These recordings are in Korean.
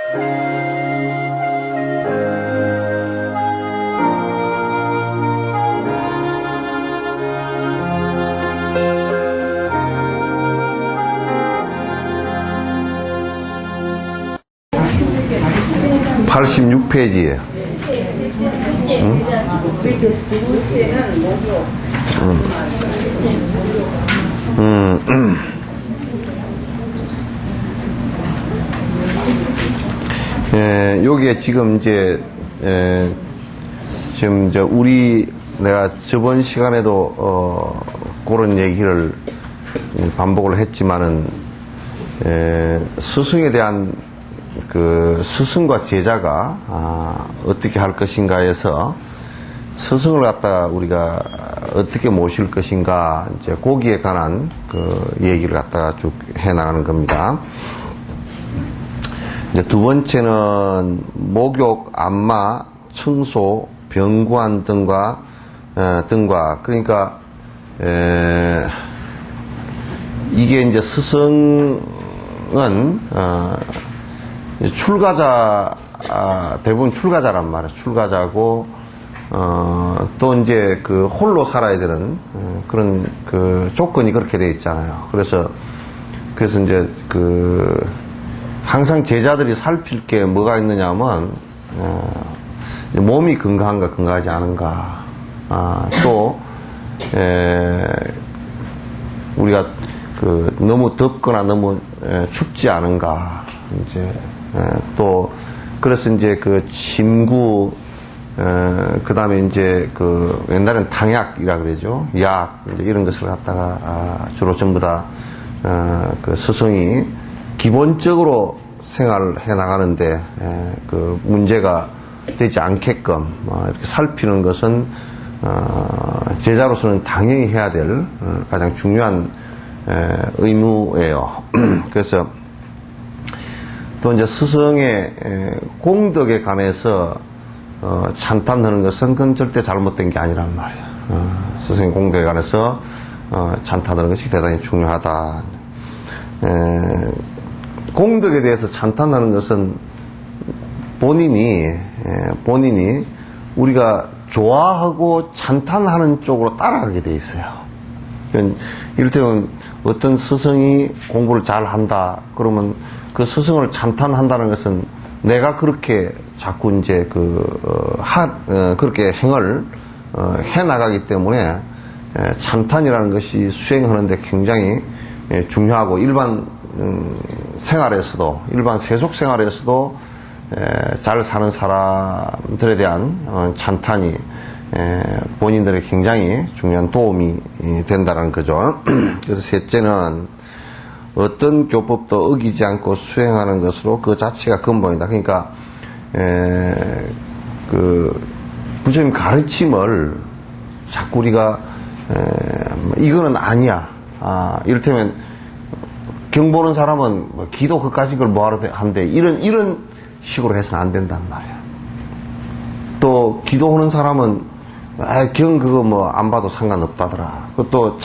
(86페이지에) 여기에 지금 이제 지금 내가 저번 시간에도 그런 얘기를 반복을 했지만은 스승에 대한 그 스승과 제자가 어떻게 할 것인가에서 스승을 갖다가 우리가 어떻게 모실 것인가, 이제 거기에 관한 그 얘기를 갖다가 쭉 해나가는 겁니다. 이제 두 번째는 목욕, 안마, 청소, 병구안 등과 그러니까 이게 이제 스승은 출가자, 대부분 출가자란 말이에요. 출가자고, 또 이제 그 홀로 살아야 되는 그런 그 조건이 그렇게 돼 있잖아요. 그래서 이제 항상 제자들이 살필 게 뭐가 있느냐면, 몸이 건강한가, 건강하지 않은가, 또, 우리가 너무 덥거나 너무 춥지 않은가, 이제, 또, 그래서 이제 침구, 그 다음에 이제 옛날엔 당약이라 그러죠. 약, 이제 이런 것을 갖다가, 주로 전부 다, 스승이 기본적으로 생활을 해 나가는데, 문제가 되지 않게끔, 이렇게 살피는 것은, 제자로서는 당연히 해야 될 가장 중요한 의무예요. 그래서, 또 이제 스승의 공덕에 관해서 찬탄하는 것은 그건 절대 잘못된 게 아니란 말이야. 스승의 공덕에 관해서 찬탄하는 것이 대단히 중요하다. 공덕에 대해서 찬탄하는 것은 본인이 우리가 좋아하고 찬탄하는 쪽으로 따라가게 돼 있어요. 이를테면 어떤 스승이 공부를 잘 한다 그러면 그 스승을 찬탄한다는 것은 내가 그렇게 자꾸 이제 그렇게 행을 해 나가기 때문에 찬탄이라는 것이 수행하는데 굉장히 중요하고 일반 생활에서도, 일반 세속 생활에서도 잘 사는 사람들에 대한 찬탄이 본인들에게 굉장히 중요한 도움이 된다는 거죠. 그래서 셋째는 어떤 교법도 어기지 않고 수행하는 것으로 그 자체가 근본이다. 그러니까 부처님 가르침을 자꾸 우리가 이거는 아니야. 이를테면 경 보는 사람은 뭐 기도 그까짓 걸 뭐하러 한대. 이런 식으로 해서는 안 된단 말이야. 또 기도하는 사람은 경 그거 뭐 안 봐도 상관없다더라. 또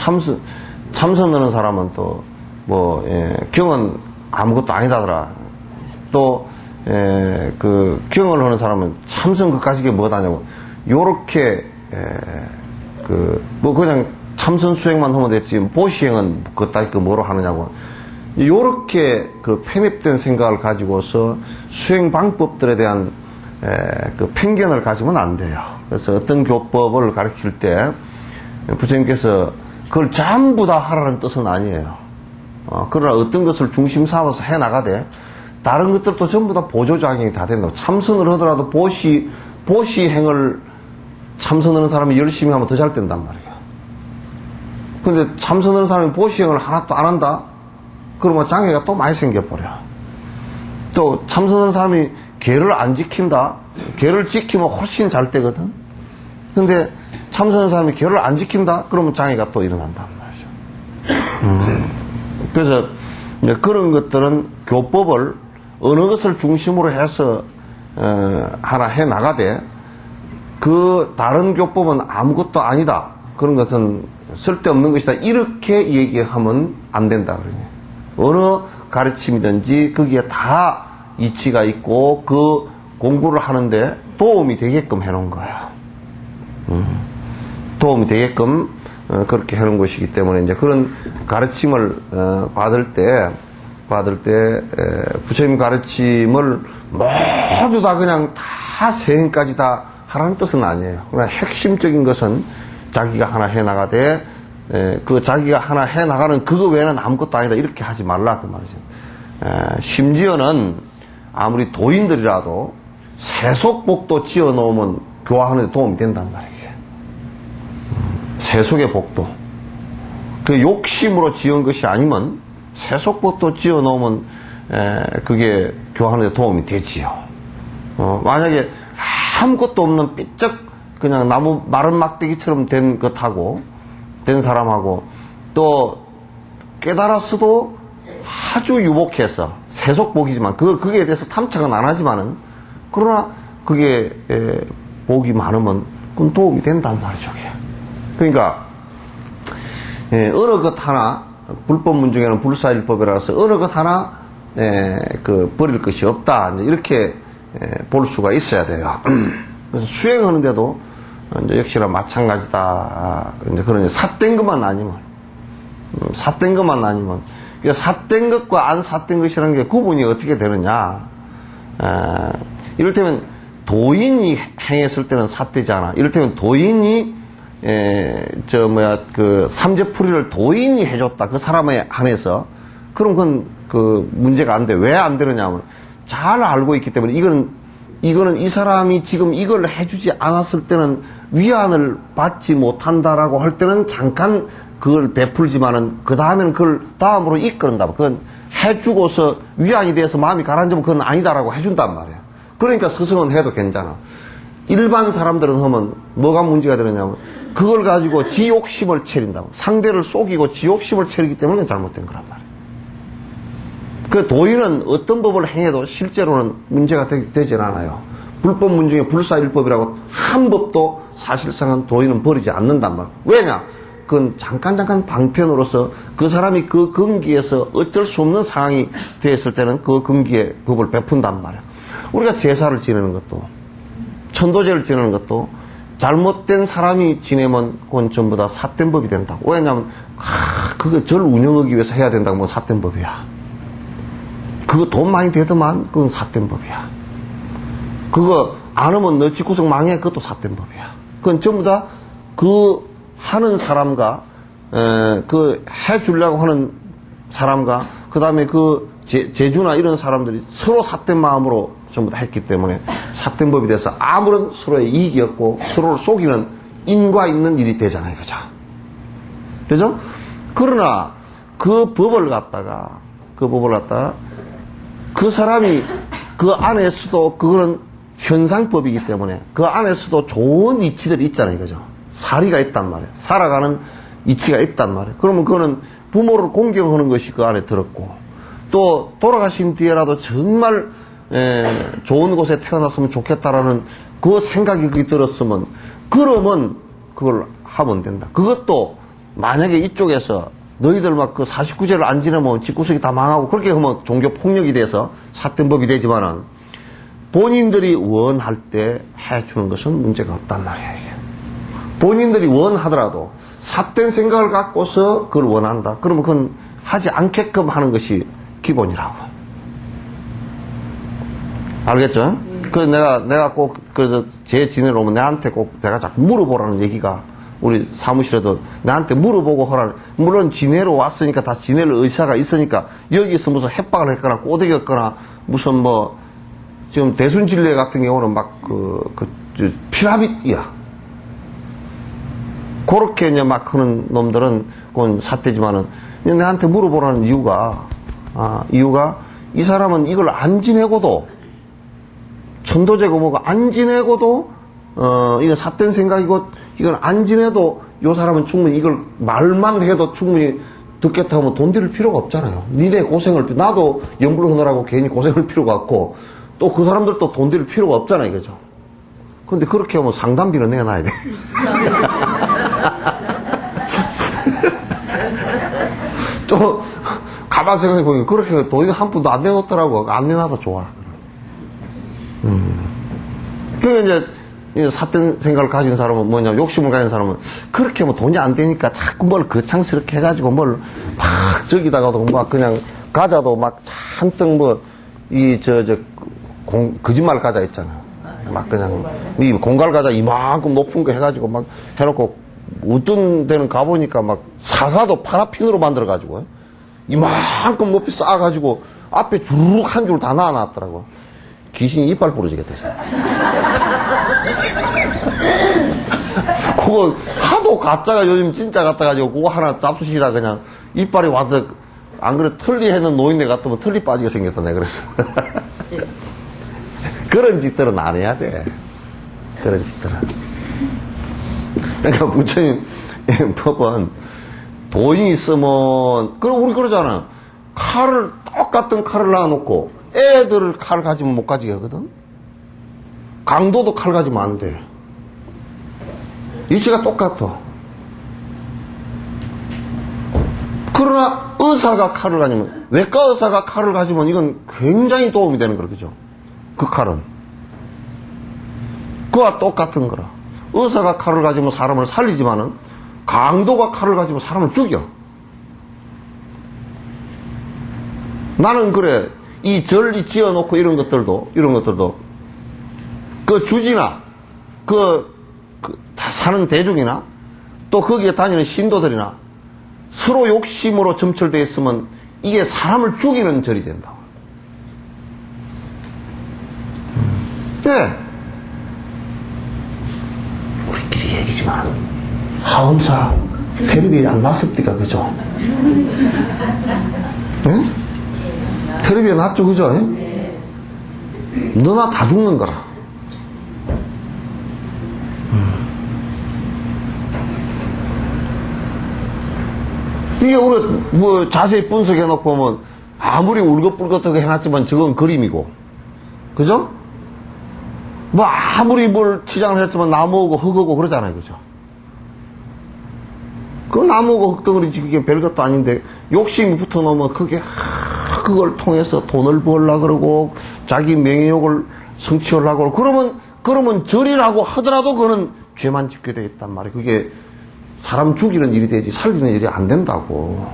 참선하는 사람은 또 경은 아무것도 아니다더라. 또 경을 하는 사람은 참선 그까짓 게 뭐다냐고. 요렇게 그냥 참선 수행만 하면 됐지 보시행은 그따위 그 뭐로 하느냐고. 요렇게 편입된 생각을 가지고서 수행 방법들에 대한 편견을 가지면 안 돼요. 그래서 어떤 교법을 가르칠 때 부처님께서 그걸 전부 다 하라는 뜻은 아니에요. 그러나 어떤 것을 중심 삼아서 해 나가되 다른 것들도 전부 다 보조작용이 다 된다고. 참선을 하더라도 보시행을 참선하는 사람이 열심히 하면 더 잘 된단 말이에요. 근데 참선하는 사람이 보시행을 하나도 안 한다? 그러면 장애가 또 많이 생겨버려. 또 참선하는 사람이 계를 안 지킨다? 계를 지키면 훨씬 잘 되거든? 근데 참선하는 사람이 계를 안 지킨다? 그러면 장애가 또 일어난단 말이죠. 그래서 그런 것들은 교법을 어느 것을 중심으로 해서 하나 해 나가되 그 다른 교법은 아무것도 아니다. 그런 것은 쓸데없는 것이다. 이렇게 얘기하면 안 된다. 그러냐. 어느 가르침이든지 거기에 다 이치가 있고 그 공부를 하는데 도움이 되게끔 해놓은 거예요. 도움이 되게끔 그렇게 해놓은 것이기 때문에 이제 그런 가르침을 받을 때 부처님 가르침을 모두 다 그냥 다 세행까지 다 하라는 뜻은 아니에요. 그러나 핵심적인 것은 자기가 하나 해나가되 그 자기가 하나 해나가는 그거 외에는 아무것도 아니다 이렇게 하지 말라 그 말이죠. 심지어는 아무리 도인들이라도 세속복도 지어놓으면 교화하는 데 도움이 된단 말이에요. 세속의 복도. 그 욕심으로 지은 것이 아니면 세속복도 지어놓으면 그게 교화하는 데 도움이 되지요. 만약에 아무것도 없는 삐쩍 그냥 나무 마른 막대기처럼 된 것하고 된 사람하고 또 깨달았어도 아주 유복해서 세속복이지만 그거에 대해서 탐착은 안 하지만은 그러나 그게 복이 많으면 그건 도움이 된단 말이죠. 그러니까 어느 것 하나 불법문 중에는 불사일법이라서 어느 것 하나 그 버릴 것이 없다 이렇게 볼 수가 있어야 돼요. 그래서 수행하는데도 이제 역시나 마찬가지다. 이제 그런 삿된 것만 아니면 그러니까 삿된 것과 안 삿된 것이라는 게 구분이 어떻게 되느냐? 이를테면 도인이 행했을 때는 삿되잖아. 이를테면 도인이 그 삼재풀이를 도인이 해줬다. 그 사람에 한해서 그럼 그건 그 문제가 안 돼. 왜 안 되느냐면 잘 알고 있기 때문에 이거는 이 사람이 지금 이걸 해주지 않았을 때는 위안을 받지 못한다라고 할 때는 잠깐 그걸 베풀지만은 그 다음에는 그걸 다음으로 이끌은다. 그건 해주고서 위안이 돼서 마음이 가라앉으면 그건 아니다라고 해준단 말이야. 그러니까 스승은 해도 괜찮아. 일반 사람들은 하면 뭐가 문제가 되느냐면 그걸 가지고 지 욕심을 차린다고. 상대를 속이고 지 욕심을 차리기 때문에 그건 잘못된 거란 말이야. 그 도인은 어떤 법을 행해도 실제로는 문제가 되진 않아요. 불법문 중에 불사일법이라고 한 법도 사실상은 도인은 버리지 않는단 말이에요. 왜냐? 그건 잠깐 방편으로서 그 사람이 그 근기에서 어쩔 수 없는 상황이 되었을 때는 그 근기에 법을 베푼단 말이에요. 우리가 제사를 지내는 것도 천도제를 지내는 것도 잘못된 사람이 지내면 그건 전부 다 삿된 법이 된다고. 왜냐하면 그거 절 운영하기 위해서 해야 된다고 뭐 삿된 법이야. 그거 돈 많이 되더만 그건 삿된 법이야. 그거 안 하면 너 집구석 망해 그것도 삿된 법이야. 그건 전부 다 그 하는 사람과 그 해주려고 하는 사람과 그 다음에 그 제주나 이런 사람들이 서로 삿된 마음으로 전부 다 했기 때문에 삿된 법이 돼서 아무런 서로의 이익이 없고 서로를 속이는 인과 있는 일이 되잖아요. 그죠? 그러나 그 법을 갖다가 그 사람이 그 안에서도 그거는 현상법이기 때문에 그 안에서도 좋은 이치들이 있잖아요. 그죠? 사리가 있단 말이에요. 살아가는 이치가 있단 말이에요. 그러면 그거는 부모를 공경하는 것이 그 안에 들었고 또 돌아가신 뒤에라도 정말 좋은 곳에 태어났으면 좋겠다라는 그 생각이 그게 들었으면 그러면 그걸 하면 된다. 그것도 만약에 이쪽에서 너희들 막 그 49제를 안 지내면 집구석이 다 망하고 그렇게 하면 종교 폭력이 돼서 삿된 법이 되지만은 본인들이 원할 때 해주는 것은 문제가 없단 말이야. 이게. 본인들이 원하더라도 삿된 생각을 갖고서 그걸 원한다. 그러면 그건 하지 않게끔 하는 것이 기본이라고. 알겠죠? 그래서 내가 꼭 그래서 제 진해로 오면 내한테 꼭 내가 자꾸 물어보라는 얘기가 우리 사무실에도 나한테 물어보고 하라. 물론 진해로 왔으니까 다 진해를 의사가 있으니까 여기서 무슨 협박을 했거나 꼬대기 했거나 무슨 뭐 지금 대순진례 같은 경우는 막 피라미드야. 그렇게 이제 막 하는 놈들은 그건 삿대지만은 내한테 물어보라는 이유가 이 사람은 이걸 안 지내고도 천도제고 뭐가 안 지내고도 이건 삿된 생각이고 이건 안 지내도 요 사람은 충분히 이걸 말만 해도 충분히 듣겠다 하면 돈 들일 필요가 없잖아요. 니네 고생을 나도 연불 하느라고 괜히 고생할 필요가 없고 또 그 사람들도 돈 들일 필요가 없잖아요. 그죠? 근데 그렇게 하면 상담비는 내놔야 돼. 또 가만 생각해보면 그렇게 돈이 한 푼도 안 내놓더라고. 안 내놔도 좋아. 그러니까 이제 삿된 생각을 가진 사람은 뭐냐면 욕심을 가진 사람은 그렇게 뭐 돈이 안 되니까 자꾸 뭘 거창스럽게 해가지고 뭘 막 저기다가도 막 그냥 과자도 막 잔뜩 뭐 거짓말 과자 있잖아요. 막 그냥 이 공갈 과자 이만큼 높은 거 해가지고 막 해놓고 어떤 데는 가보니까 막 사과도 파라핀으로 만들어가지고 이만큼 높이 쌓아가지고 앞에 주르륵 한 줄 다 놔놨더라고. 귀신이 이빨 부러지게 됐어요. 그거 하도 가짜가 요즘 진짜 같아가지고 그거 하나 잡수시다 그냥 이빨이 와서 안 그래 털리 해는 노인네 같으면 털리 빠지게 생겼다 내가 그랬어. 그런 짓들은 안 해야 돼. 그런 짓들은. 그러니까 부처님 법은 돈이 있으면 그럼 우리 그러잖아. 똑같은 칼을 놔놓고 애들을 칼 가지면 못 가지게 하거든. 강도도 칼 가지면 안 돼. 이치가 똑같아. 그러나 의사가 칼을 가지면, 외과 의사가 칼을 가지면 이건 굉장히 도움이 되는 거죠. 그죠? 그 칼은. 그와 똑같은 거라. 의사가 칼을 가지면 사람을 살리지만은 강도가 칼을 가지면 사람을 죽여. 나는 그래. 이 절리 지어놓고 이런 것들도 그 주지나 다 사는 대중이나 또 거기에 다니는 신도들이나 서로 욕심으로 점철되어 있으면 이게 사람을 죽이는 절이 된다고. 네. 우리끼리 얘기지만 하원사 텔레비에 안 났습니까? 그죠? 네? 텔레비에 났죠? 그죠? 네. 너나 다 죽는 거라. 이게 우리 뭐 자세히 분석해 놓고 보면 아무리 울긋불긋하게 해놨지만 저건 그림이고, 그죠? 뭐 아무리 뭘 치장을 했지만 나무고 흙이고 그러잖아요, 그죠? 그 나무고 흙덩어리지 그게 별것도 아닌데 욕심이 붙어놓으면 그걸 통해서 돈을 벌려고 그러고 자기 명예욕을 성취하려고 그러고 그러면 절이라고 하더라도 그거는 죄만 짓게 되어 있단 말이에요. 그게 사람 죽이는 일이 되지 살리는 일이 안 된다고.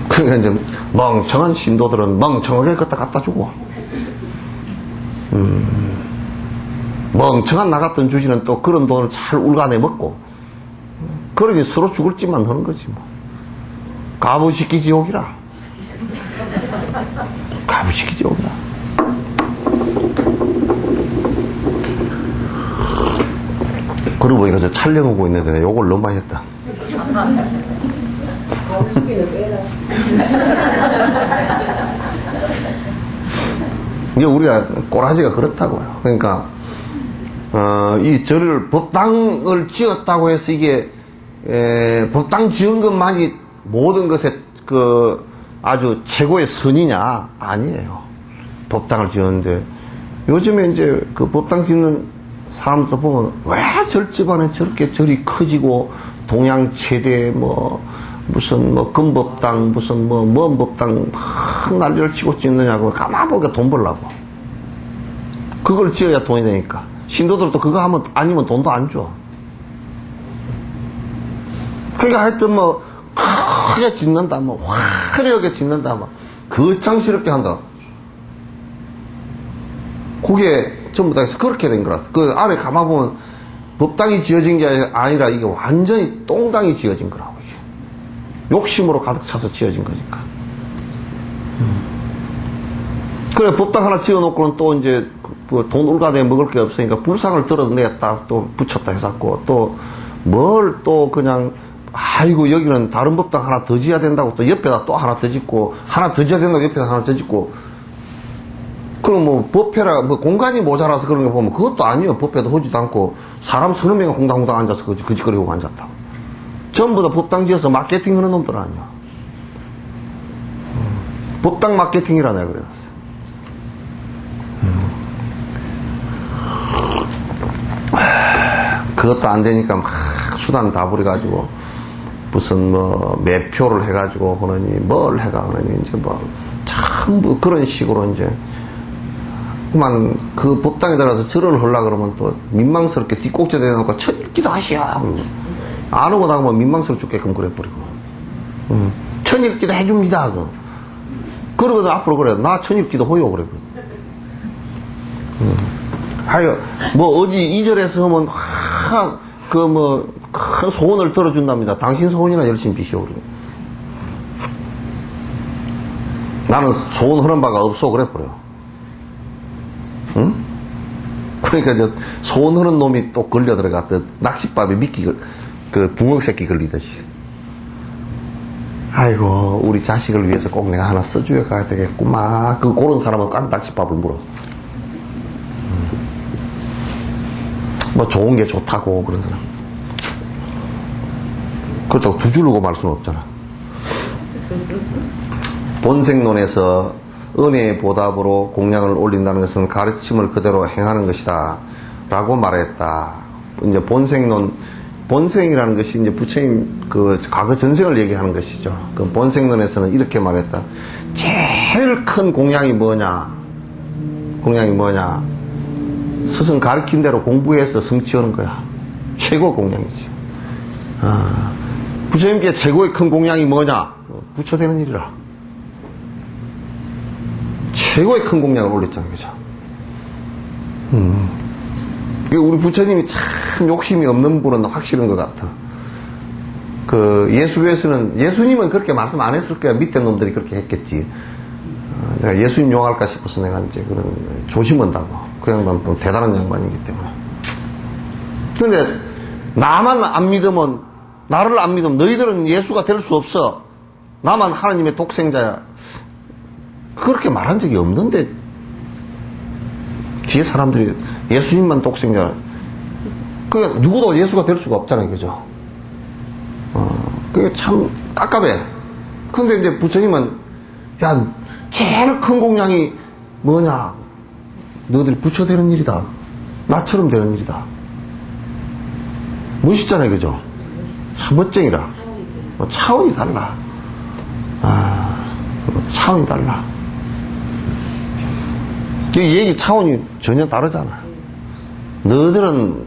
그러니까 이제 멍청한 신도들은 멍청하게 갖다 주고, 멍청한 나 같은 주지는 또 그런 돈을 잘 울가내 먹고, 그러니 서로 죽을 짓만 하는 거지 뭐. 가부시키 지옥이라. 가부시키 지옥이라. 그러고 보니까 저 촬영하고 있는데 내가 욕을 너무 많이 했다. 이게 우리가 꼬라지가 그렇다고요. 그러니까 이 절을 법당을 지었다고 해서 이게 법당 지은 것만이 모든 것의 그 아주 최고의 선이냐? 아니에요. 법당을 지었는데 요즘에 이제 그 법당 짓는 사람들 보면 왜 절집안에 저렇게 절이 커지고 동양 최대 무슨 금법당 무슨 먼 법당 막 난리를 치고 짓느냐고. 가만 보니까 돈 벌라고. 그걸 지어야 돈이 되니까. 신도들도 그거 하면 아니면 돈도 안 줘. 그러니까 하여튼 크게 짓는다 화려하게 짓는다 거창스럽게 한다. 그게 전부 다 그렇게 된 거라. 그 안에 가만 보면 법당이 지어진 게 아니라 이게 완전히 똥당이 지어진 거라고. 이게. 욕심으로 가득 차서 지어진 거니까. 그래 법당 하나 지어놓고는 또 이제 돈 울가내 먹을 게 없으니까 불상을 들어내겠다 또 붙였다 해갖고 또 뭘 또 그냥 아이고 여기는 다른 법당 하나 더 지어야 된다고 또 옆에다 또 하나 더 짓고 하나 더 지어야 된다고 옆에다 하나 더 짓고. 그럼 법회라 공간이 모자라서 그런 거 보면 그것도 아니에요. 법회도 하지도 않고 사람 서너 명이 홍당홍당 앉아서 그짓거리고 앉았다. 전부 다 법당 지어서 마케팅 하는 놈들 아니야. 법당 마케팅이라 내가 그래놨어. 그것도 안 되니까 막 수단 다 부려가지고 무슨 매표를 해가지고 그러니 뭘 해가 그러니 이제 참 전부 그런 식으로 이제 그만 그 법당에 들어가서 절을 하려고 그러면 또 민망스럽게 뒷꼭지 대놓고 천일기도 하시오. 그러고 안 오고 나가면 민망스럽게 죽게끔 그래버리고. 천일기도 해줍니다. 그러거든 앞으로 그래. 나 천일기도 호요. 그래. 하여, 뭐, 어디 2절에서 하면, 큰 소원을 들어준답니다. 당신 소원이나 열심히 비시오. 그래. 나는 소원 하는 바가 없어. 그래버려. 응? 그러니까 소원 하는 놈이 또 걸려 들어갔다. 낚싯밥에 미끼, 붕어 새끼 걸리듯이. 아이고, 우리 자식을 위해서 꼭 내가 하나 써줘야 가야 되겠구만. 그런 사람은 깐 낚싯밥을 물어. 뭐 좋은 게 좋다고 그런 사람. 그렇다고 두 줄로 말 수는 없잖아. 본생론에서 은혜의 보답으로 공양을 올린다는 것은 가르침을 그대로 행하는 것이다 라고 말했다. 이제 본생이라는 것이 이제 부처님 과거 전생을 얘기하는 것이죠. 그 본생론에서는 이렇게 말했다. 제일 큰 공양이 뭐냐? 스승 가르친 대로 공부해서 성취하는 거야. 최고 공양이지. 부처님께 최고의 큰 공양이 뭐냐? 부처되는 일이라. 최고의 큰 공양을 올렸잖아요. 그죠? 우리 부처님이 참 욕심이 없는 분은 확실한 것 같아. 예수교에서는, 예수님은 그렇게 말씀 안 했을 거야. 밑에 놈들이 그렇게 했겠지. 내가 예수님 용할까 싶어서 내가 이제 그런 조심한다고. 그 양반은 좀 대단한 양반이기 때문에. 근데 나만 안 믿으면, 나를 안 믿으면 너희들은 예수가 될 수 없어. 나만 하나님의 독생자야. 그렇게 말한 적이 없는데 뒤에 사람들이 예수님만 독생자라. 그러니까 누구도 예수가 될 수가 없잖아요. 그죠? 그게 참 깝깝해. 근데 이제 부처님은 야, 제일 큰 공양이 뭐냐? 너희들이 부처 되는 일이다. 나처럼 되는 일이다. 멋있잖아요. 그죠? 참 멋쟁이라. 차원이 달라. 차원이 달라. 이 얘기 차원이 전혀 다르잖아. 너희들은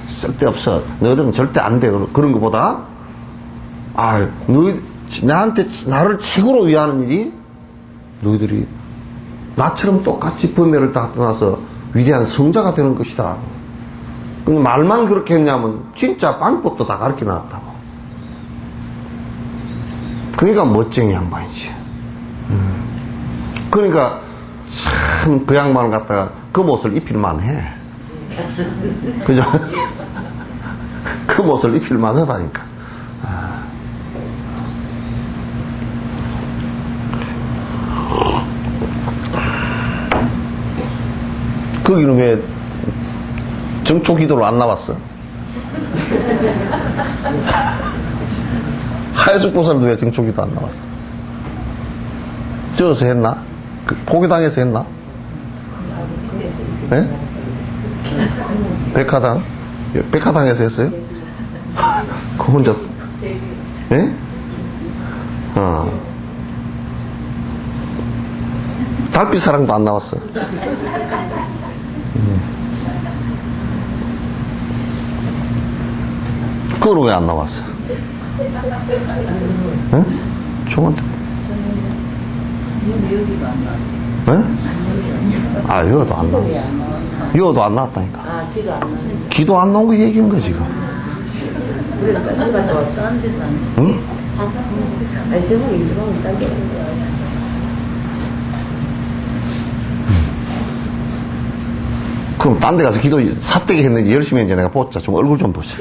쓸데없어. 너희들은 절대 안 돼. 그런 것보다, 나를 최고로 위하는 일이 너희들이 나처럼 똑같이 번뇌를 다 떠나서 위대한 성자가 되는 것이다. 근데 말만 그렇게 했냐면 진짜 방법도 다 가르쳐 놨다고. 그러니까 멋쟁이 양반이지. 그러니까 참 그 양반을 갖다가 그 옷을 입힐만 해. 그죠? 그 옷을 입힐만 하다니까. 거기는 왜 정초기도로 안 나왔어? 하야숙보살도 왜 정초기도 안 나왔어? 저어서 했나? 포교당에서 했나? 네? 백화당? 백화당에서 했어요? 그 혼자, 예? 달빛사랑도 안 나왔어. 그거는 왜 안 나왔어? 예? 총한테. 여기도 안 나왔어. 여기도 안 나왔다니까. 기도 안 나온 거 얘기한 거야, 지금. 응? 그럼 딴 데 가서 기도 사대기 했는지 열심히 했는지 내가 보자. 좀 얼굴 좀 보자.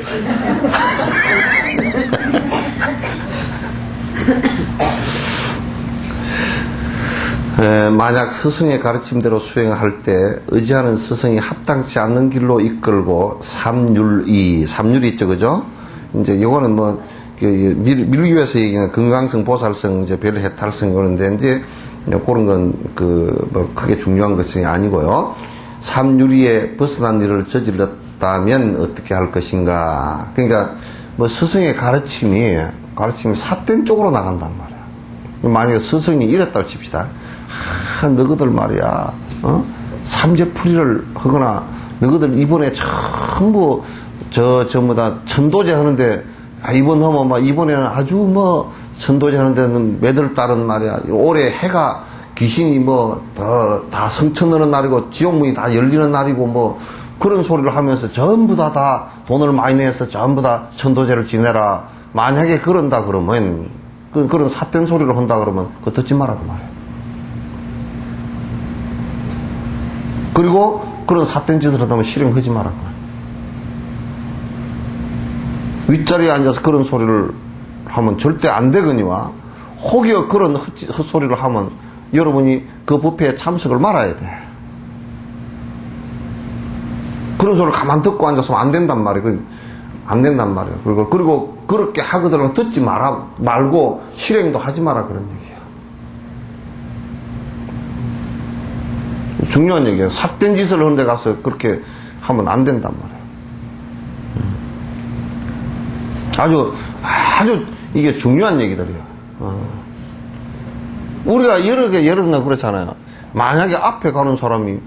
만약 스승의 가르침대로 수행할 때 의지하는 스승이 합당치 않는 길로 이끌고 삼률이 있죠, 그죠? 이제 이거는 뭐 밀교에서 얘기하는 건강성, 보살성, 이제 별해탈성 그런데 이제 그런 건 크게 중요한 것이 아니고요. 삼유리에 벗어난 일을 저질렀다면 어떻게 할 것인가? 그러니까 뭐 스승의 가르침이 삿된 쪽으로 나간단 말이야. 만약에 스승이 이랬다고 칩시다. 너희들 말이야, 삼재풀이를 하거나, 너희들 이번에 전부, 전부 다 천도제 하는데, 이번 하면 막, 이번에는 아주 뭐, 천도제 하는 데는 매들 따른 말이야. 올해 해가, 귀신이 뭐, 다 성천하는 날이고, 지옥문이 다 열리는 날이고, 뭐, 그런 소리를 하면서 전부 다 돈을 많이 내서 전부 다 천도제를 지내라. 만약에 그런다 그러면, 그런 삿된 소리를 한다 그러면, 그거 듣지 말라고 말이야. 그리고 그런 삿된 짓을 하다면 실행하지 말라고 말이야. 윗자리에 앉아서 그런 소리를 하면 절대 안 되거니와, 혹여 그런 헛소리를 하면 여러분이 그 법회에 참석을 말아야 돼. 그런 소리를 가만 듣고 앉아서는 안 된단 말이에요. 안 된단 말이에요. 그리고 그렇게 하거든 듣지 말고 실행도 하지 마라 그런 얘기야. 중요한 얘기야. 삿된 짓을 하는 데 가서 그렇게 하면 안 된단 말이야. 아주 이게 중요한 얘기들이에요. 우리가 여러 개 예를 들어 그렇잖아요. 만약에 앞에 가는 사람이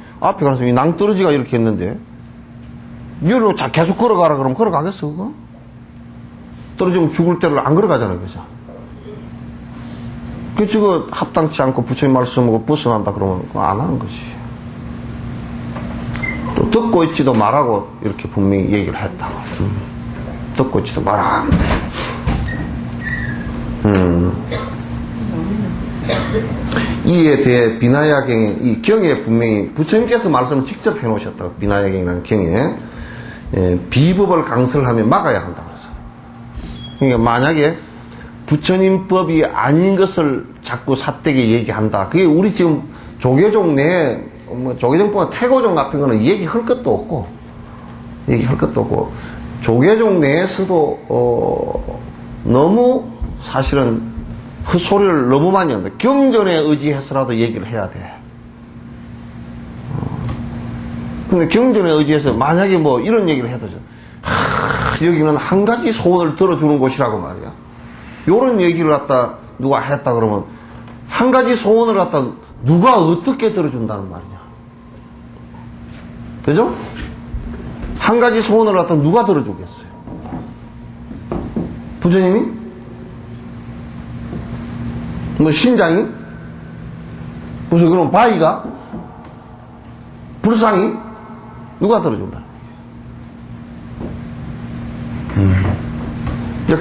낭떠러지가 이렇게 했는데 이리로 계속 걸어가라 그러면 걸어가겠어 그거? 떨어지면 죽을 때를 안 걸어가잖아요. 그죠? 그거 합당치 않고 부처님 말씀하고 벗어난다 그러면 그거 안 하는 거지. 또 듣고 있지도 말라고 이렇게 분명히 얘기를 했다고. 듣고 있지도 마라. 이에 대해 비나야경에, 이 경에 분명히 부처님께서 말씀을 직접 해놓으셨다고. 비나야경이라는 경에 비법을 강설하면 막아야 한다 그래서. 그러니까 만약에 부처님 법이 아닌 것을 자꾸 삿되게 얘기한다. 그게 우리 지금 조계종 내에 뭐 조계종보다 태고종 같은 거는 얘기할 것도 없고, 조계종 내에서도 너무 사실은 헛소리를 너무 많이 한다. 경전에 의지해서라도 얘기를 해야 돼. 근데 경전에 의지해서 만약에 뭐 이런 얘기를 해도 여기는 한 가지 소원을 들어주는 곳이라고 말이야. 요런 얘기를 갖다 누가 했다 그러면 한 가지 소원을 갖다 누가 어떻게 들어준다는 말이냐. 그죠? 한 가지 소원을 갖다 누가 들어주겠어요? 부처님이? 뭐 신장이? 무슨 그런 바위가? 불상이? 누가 들어준다?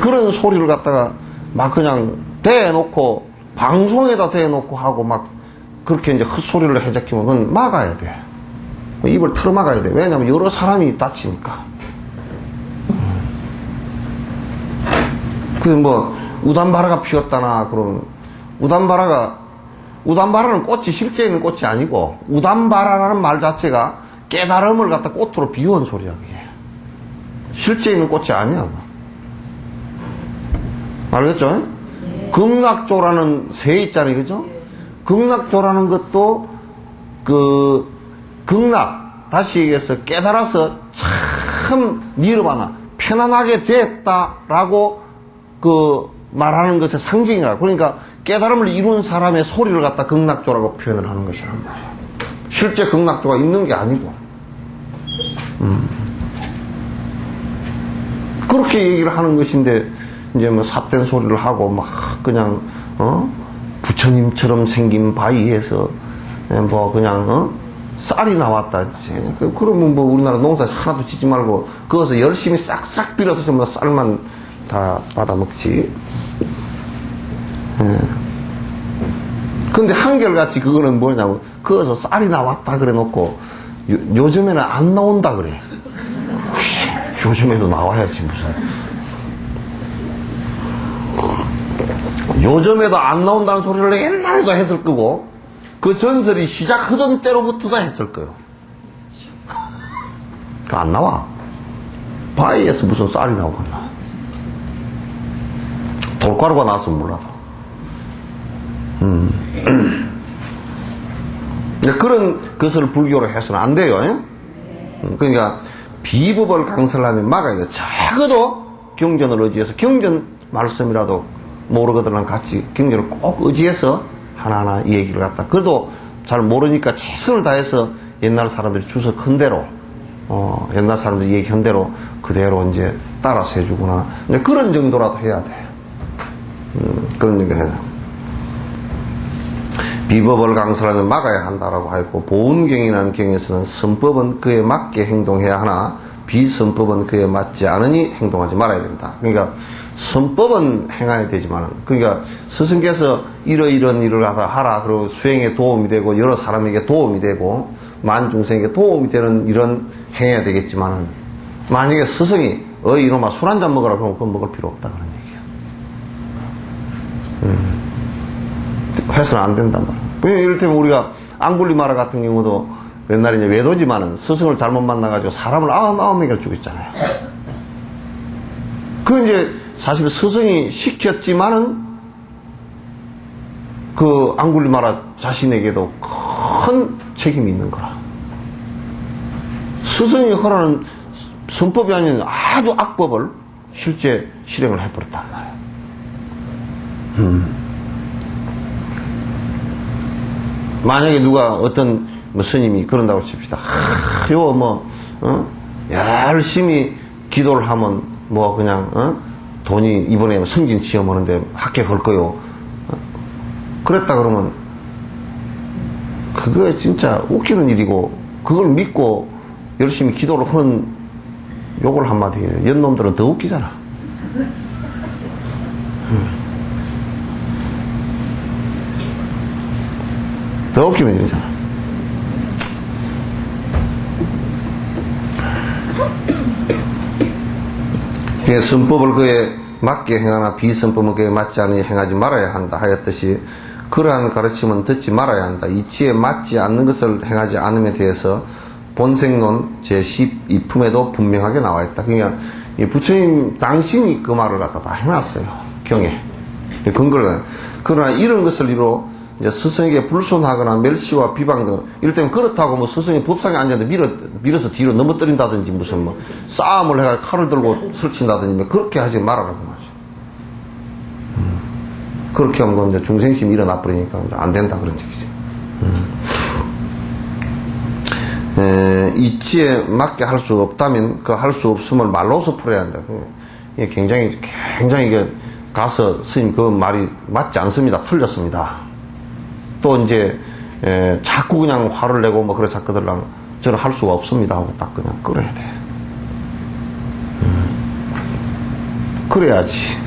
그런 소리를 갖다가 막 그냥 대놓고 방송에다 대놓고 하고 막 그렇게 이제 헛소리를 해적히면 그건 막아야 돼. 입을 틀어 막아야 돼. 왜냐면 여러 사람이 다치니까. 그래서 뭐 우담바라가 피었다나 그러면 우담바라는 꽃이 실제 있는 꽃이 아니고 우담바라라는 말 자체가 깨달음을 갖다 꽃으로 비유한 소리야. 그게 실제 있는 꽃이 아니야. 알겠죠? 극락조라는 새 있잖아요. 그죠? 극락조라는 것도 극락 다시 얘기해서 깨달아서 참 니르바나 편안하게 됐다라고 말하는 것의 상징이라. 그러니까 깨달음을 이룬 사람의 소리를 갖다 극락조라고 표현을 하는 것이란 말이야. 실제 극락조가 있는 게 아니고. 그렇게 얘기를 하는 것인데 이제 뭐 삿된 소리를 하고 막 그냥 부처님처럼 생긴 바위에서 뭐 그냥 쌀이 나왔다. 그러면 뭐 우리나라 농사 하나도 짓지 말고 그것을 열심히 싹싹 빌어서 전부 다 쌀만 다 받아먹지. 근데 한결같이 그거는 뭐냐고 그것서 쌀이 나왔다 그래 놓고 요즘에는 안 나온다 그래. 요즘에도 나와야지 무슨. 요즘에도 안 나온다는 소리를 옛날에도 했을 거고 그 전설이 시작하던 때로부터도 했을 거예요. 그 안 나와. 바위에서 무슨 쌀이 나오겠나. 돌가루가 나왔으면 몰라도. 그런 것을 불교로 해서는 안 돼요. 그러니까 비법을 강설하면 막아야 돼. 적어도 경전을 의지해서 경전 말씀이라도 모르거들랑 같이 경전을 꼭 의지해서 하나하나 이 얘기를 갖다. 그래도 잘 모르니까 최선을 다해서 옛날 사람들이 주석 한 대로, 옛날 사람들이 얘기한 대로 그대로 이제 따라서 해주구나. 이제 그런 정도라도 해야 돼. 그런 정도 해야 돼. 비법을 강설하면 막아야 한다라고 하였고, 보은경이라는 경에서는 선법은 그에 맞게 행동해야 하나 비선법은 그에 맞지 않으니 행동하지 말아야 된다. 그러니까 선법은 행해야 되지만, 그러니까 스승께서 이런 일을 하라 그리고 수행에 도움이 되고 여러 사람에게 도움이 되고 만중생에게 도움이 되는 일은 행해야 되겠지만은, 만약에 스승이 이놈아 술 한잔 먹어라 그러면 그건 먹을 필요 없다 그런 얘기야. 해서는 안 된단 말이야. 이를테면 우리가 앙굴리마라 같은 경우도 옛날에 이제 외도지만은 스승을 잘못 만나가지고 사람을 99명을 죽였잖아요. 그 이제 사실 스승이 시켰지만은 그 앙굴리마라 자신에게도 큰 책임이 있는 거라. 스승이 허라는 선법이 아닌 아주 악법을 실제 실행을 해버렸단 말이에요. 만약에 누가 어떤 스님이 그런다고 칩시다. 이거 열심히 기도를 하면 그냥 돈이 이번에 성진 시험 오는데 합격할 거요. 그랬다 그러면 그거 진짜 웃기는 일이고, 그걸 믿고 열심히 기도를 하는 욕을 한마디 해요. 연놈들은 더 웃기잖아. 더 웃기는 일이잖아. 선법을 그에 맞게 행하나 비선법은 그에 맞지 않으니 행하지 말아야 한다 하였듯이, 그러한 가르침은 듣지 말아야 한다. 이치에 맞지 않는 것을 행하지 않음에 대해서 본생론 제12품에도 분명하게 나와 있다. 그러니까 부처님 당신이 그 말을 갖다 다 해놨어요. 경에. 근거를. 그러나 이런 것을 이로 이제 스승에게 불손하거나 멸시와 비방 등, 이를테면 그렇다고 스승이 법상에 앉았는데 밀어서 뒤로 넘어뜨린다든지 무슨 싸움을 해가 칼을 들고 설친다든지 그렇게 하지 말아라고 말이죠. 그렇게 하면 이제 중생심이 일어나 버리니까 안 된다 그런 얘기죠. 이치에 맞게 할 수 없다면 그 할 수 없음을 말로서 풀어야 한다. 이게 굉장히 가서 스님 그 말이 맞지 않습니다. 틀렸습니다. 또 이제 자꾸 그냥 화를 내고 그래 자꾸들랑 저는 할 수가 없습니다 하고 딱 그냥 끌어야 돼. 그래야지.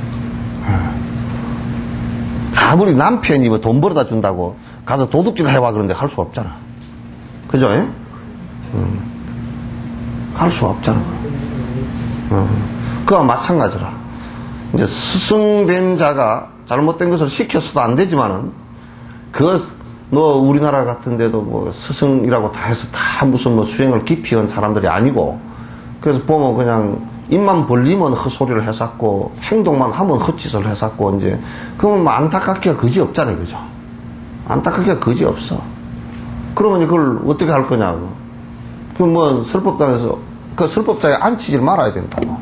아무리 남편이 돈 벌어다 준다고 가서 도둑질 해와 그런데 할 수 없잖아. 그죠? 할 수 없잖아. 그와 마찬가지라. 이제 스승된 자가 잘못된 것을 시켰어도 안 되지만은, 우리나라 같은 데도 스승이라고 다 해서 다 무슨 수행을 깊이 한 사람들이 아니고, 그래서 보면 그냥 입만 벌리면 헛소리를 해쌌고, 행동만 하면 헛짓을 해쌌고, 이제, 그러면 안타깝게 그지 없잖아요. 그죠? 안타깝게 그지 없어. 그러면 그걸 어떻게 할 거냐고. 그럼 설법단에서 그 설법자에 앉히질 말아야 된다고.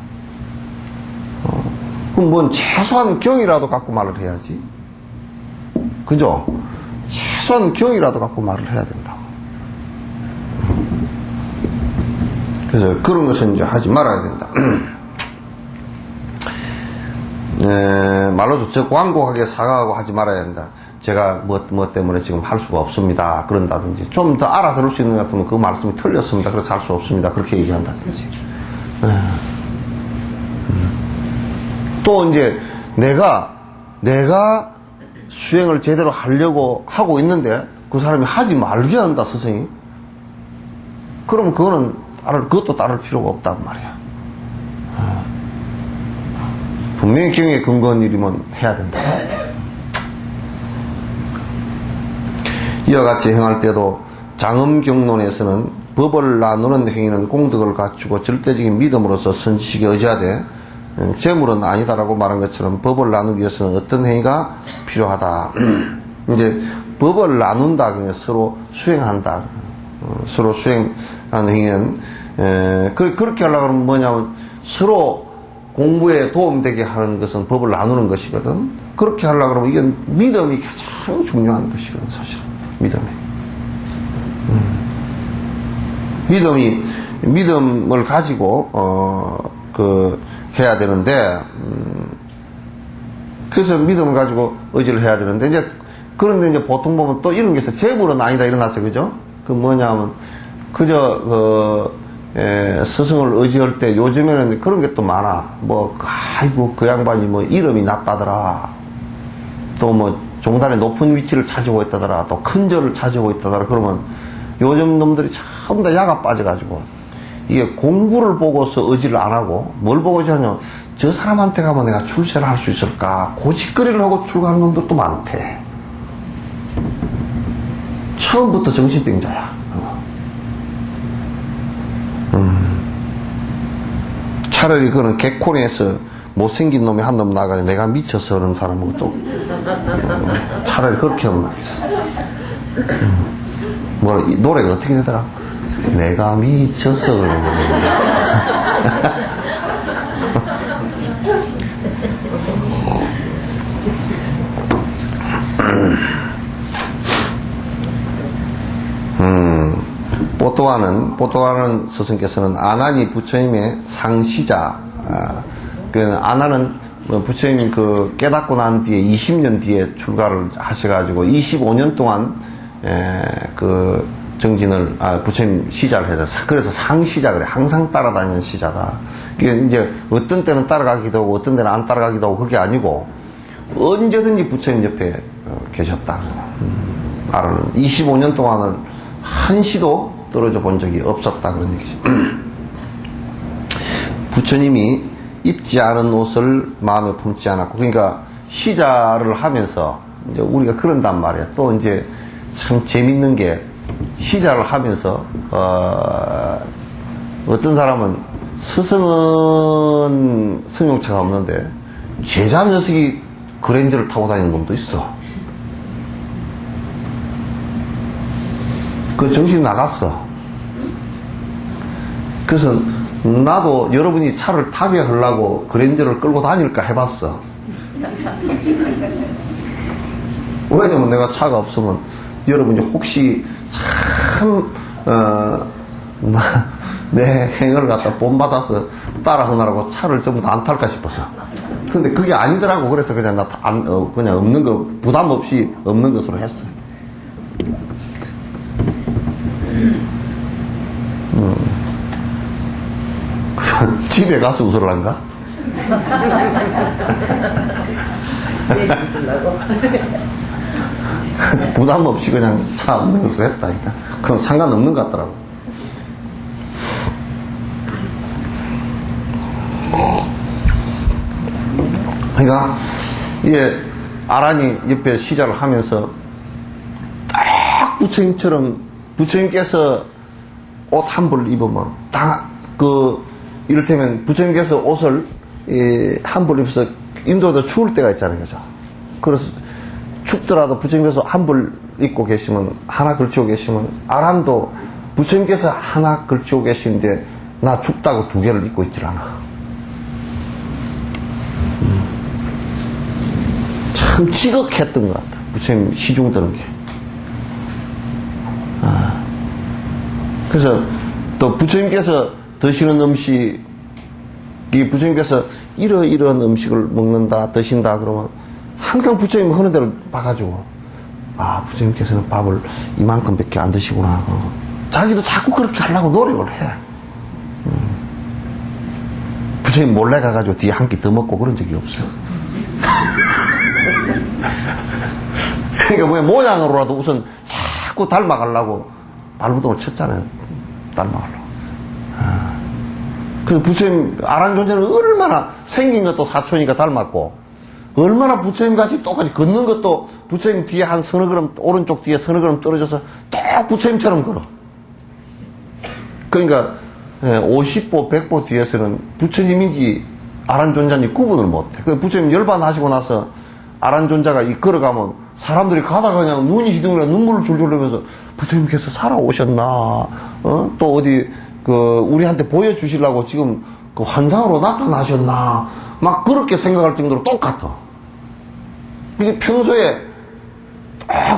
그럼 최소한 경이라도 갖고 말을 해야지. 그죠? 최소한 경이라도 갖고 말을 해야 된다고. 그래서 그런 것은 이제 하지 말아야 된다. 말로서 저 완곡하게 사과하고 하지 말아야 된다. 제가 뭐 때문에 지금 할 수가 없습니다. 그런다든지, 좀 더 알아들을 수 있는 것 같으면 그 말씀이 틀렸습니다. 그래서 할 수 없습니다. 그렇게 얘기한다든지. 또 이제 내가 수행을 제대로 하려고 하고 있는데 그 사람이 하지 말게 한다, 스승이. 그러면 그것도 따를 필요가 없단 말이야. 분명히 경에 근거한 일이면 해야 된다. 이와 같이 행할 때도 장엄경론에서는 법을 나누는 행위는 공덕을 갖추고 절대적인 믿음으로서 선지식에 의지하되 재물은 아니다라고 말한 것처럼 법을 나누기 위해서는 어떤 행위가 필요하다. 이제 법을 나눈다, 그러니까 서로 수행한다. 서로 수행하는 행위는 그렇게 하려고 하면 뭐냐면 서로 공부에 도움되게 하는 것은 법을 나누는 것이거든. 그렇게 하려고 그러면 이게 믿음이 가장 중요한 것이거든, 사실은. 믿음을 가지고, 해야 되는데, 그래서 믿음을 가지고 의지를 해야 되는데, 그런데 보통 보면 또 이런 게 있어요. 재물은 아니다, 일어났죠, 그죠? 뭐냐면, 스승을 의지할 때 요즘에는 그런 게 또 많아. 아이고, 그 양반이 이름이 낮다더라. 또 종단의 높은 위치를 차지하고 있다더라. 또 큰 절을 차지하고 있다더라. 그러면 요즘 놈들이 전부 다 야가 빠져가지고 이게 공부를 보고서 의지를 안 하고 뭘 보고 의지하냐면 저 사람한테 가면 내가 출세를 할 수 있을까? 고짓거리를 하고 출가하는 놈들도 많대. 처음부터 정신병자야. 차라리 그는 개콘에서 못생긴 놈이 한 놈 나가니 내가 미쳐서 그런 사람은 또 차라리 그렇게 하면 나겠어. 이 노래가 어떻게 되더라? 내가 미쳐서 그러는 거야. 보토하는 스승께서는 아난이 부처님의 상시자, 아난은 부처님이 깨닫고 난 뒤에 20년 뒤에 출가를 하셔가지고 25년 동안 정진을, 부처님 시자를 해서, 그래서 상시자 그래. 항상 따라다니는 시자다. 이게 이제 어떤 때는 따라가기도 하고 어떤 때는 안 따라가기도 하고 그게 아니고 언제든지 부처님 옆에 계셨다. 아란은 25년 동안을 한시도 떨어져 본 적이 없었다. 그런 얘기죠. 부처님이 입지 않은 옷을 마음에 품지 않았고, 그러니까 시자를 하면서 이제 우리가 그런단 말이야. 또 이제 참 재밌는 게 시자를 하면서 어떤 사람은 스승은 승용차가 없는데 제자 녀석이 그랜저를 타고 다니는 놈도 있어. 그 정신이 나갔어. 그래서 나도 여러분이 차를 타게 하려고 그랜저를 끌고 다닐까 해봤어. 왜냐면 내가 차가 없으면 여러분이 혹시 참 내 행을 갖다 본받아서 따라 하느라고 차를 전부 다 안 탈까 싶었어. 근데 그게 아니더라고. 그래서 그냥 그냥 없는 거, 부담 없이 없는 것으로 했어. 집에 가서 웃으란가? 그래서 부담 없이 그냥 차 없는 것으로 했다니까. 그건 상관없는 것 같더라고. 그러니까 이게 아란이 옆에 시자를 하면서 딱 부처님처럼, 부처님께서 옷 한 벌 입으면 딱 이를테면 부처님께서 옷을 한 벌 입어서 인도에도 추울 때가 있잖아요, 그죠? 그래서 춥더라도 부처님께서 한 벌 입고 계시면, 하나 걸치고 계시면, 아란도 부처님께서 하나 걸치고 계시는데 나 춥다고 두 개를 입고 있질 않아. 참 지극했던 것 같아. 부처님 시중 드는 게. 그래서 또 부처님께서 드시는 음식이, 부처님께서 이러이러한 음식을 먹는다, 드신다 그러면 항상 부처님 하는 대로 봐가지고, 부처님께서는 밥을 이만큼밖에 안 드시구나. 자기도 자꾸 그렇게 하려고 노력을 해. 부처님 몰래 가가지고 뒤에 한 끼 더 먹고 그런 적이 없어. 그러니까 모양으로라도 우선 자꾸 닮아가려고 발부동을 쳤잖아요. 닮아가려고. 그래서 부처님, 아란 존재는 얼마나 생긴 것도 사촌이니까 닮았고, 얼마나 부처님 같이 똑같이 걷는 것도 부처님 뒤에 한 서너 걸음, 오른쪽 뒤에 서너 걸음 떨어져서 똑 부처님처럼 걸어. 그러니까 50보, 100보 뒤에서는 부처님인지 아란 존재인지 구분을 못해. 그 부처님 열반하시고 나서 아란 존재가 걸어가면 사람들이 가다가 그냥 눈이 희둥이라 눈물을 줄줄 흘리면서 부처님께서 살아오셨나, 또 어디 우리한테 보여주시려고 지금 환상으로 나타나셨나, 막 그렇게 생각할 정도로 똑같아. 그냥 평소에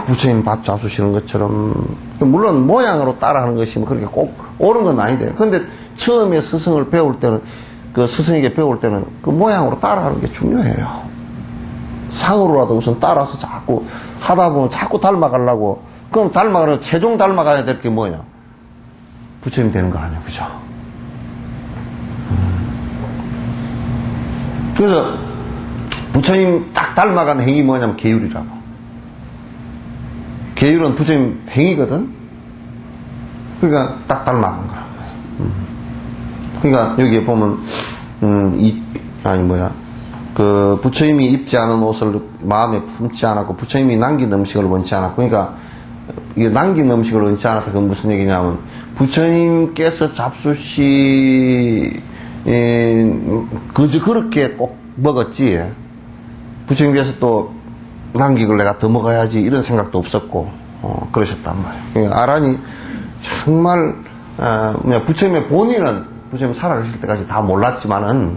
부처님 밥 잡수시는 것처럼, 물론 모양으로 따라하는 것이 뭐 그렇게 꼭 옳은 건 아닌데, 근데 처음에 스승을 배울 때는, 그 스승에게 배울 때는 그 모양으로 따라하는 게 중요해요. 상으로라도 우선 따라서 자꾸 하다 보면 자꾸 닮아가려고, 그럼 닮아가는, 최종 닮아가야 될 게 뭐냐? 부처님 되는 거 아니에요. 그죠? 그래서 부처님 딱 닮아간 행위 뭐냐면 계율이라고. 계율은 부처님 행위거든? 그러니까 딱 닮아간 거라고. 그러니까 여기에 보면, 그 부처님이 입지 않은 옷을 마음에 품지 않았고, 부처님이 남긴 음식을 원치 않았고, 그러니까 이게 남긴 음식을 원치 않았다. 그건 무슨 얘기냐면, 부처님께서 그저 그렇게 꼭 먹었지. 부처님께서 또 남긴 걸 내가 더 먹어야지 이런 생각도 없었고, 그러셨단 말이에요. 그러니까 아란이 정말, 부처님의 본인은 부처님 살아계실 때까지 다 몰랐지만은,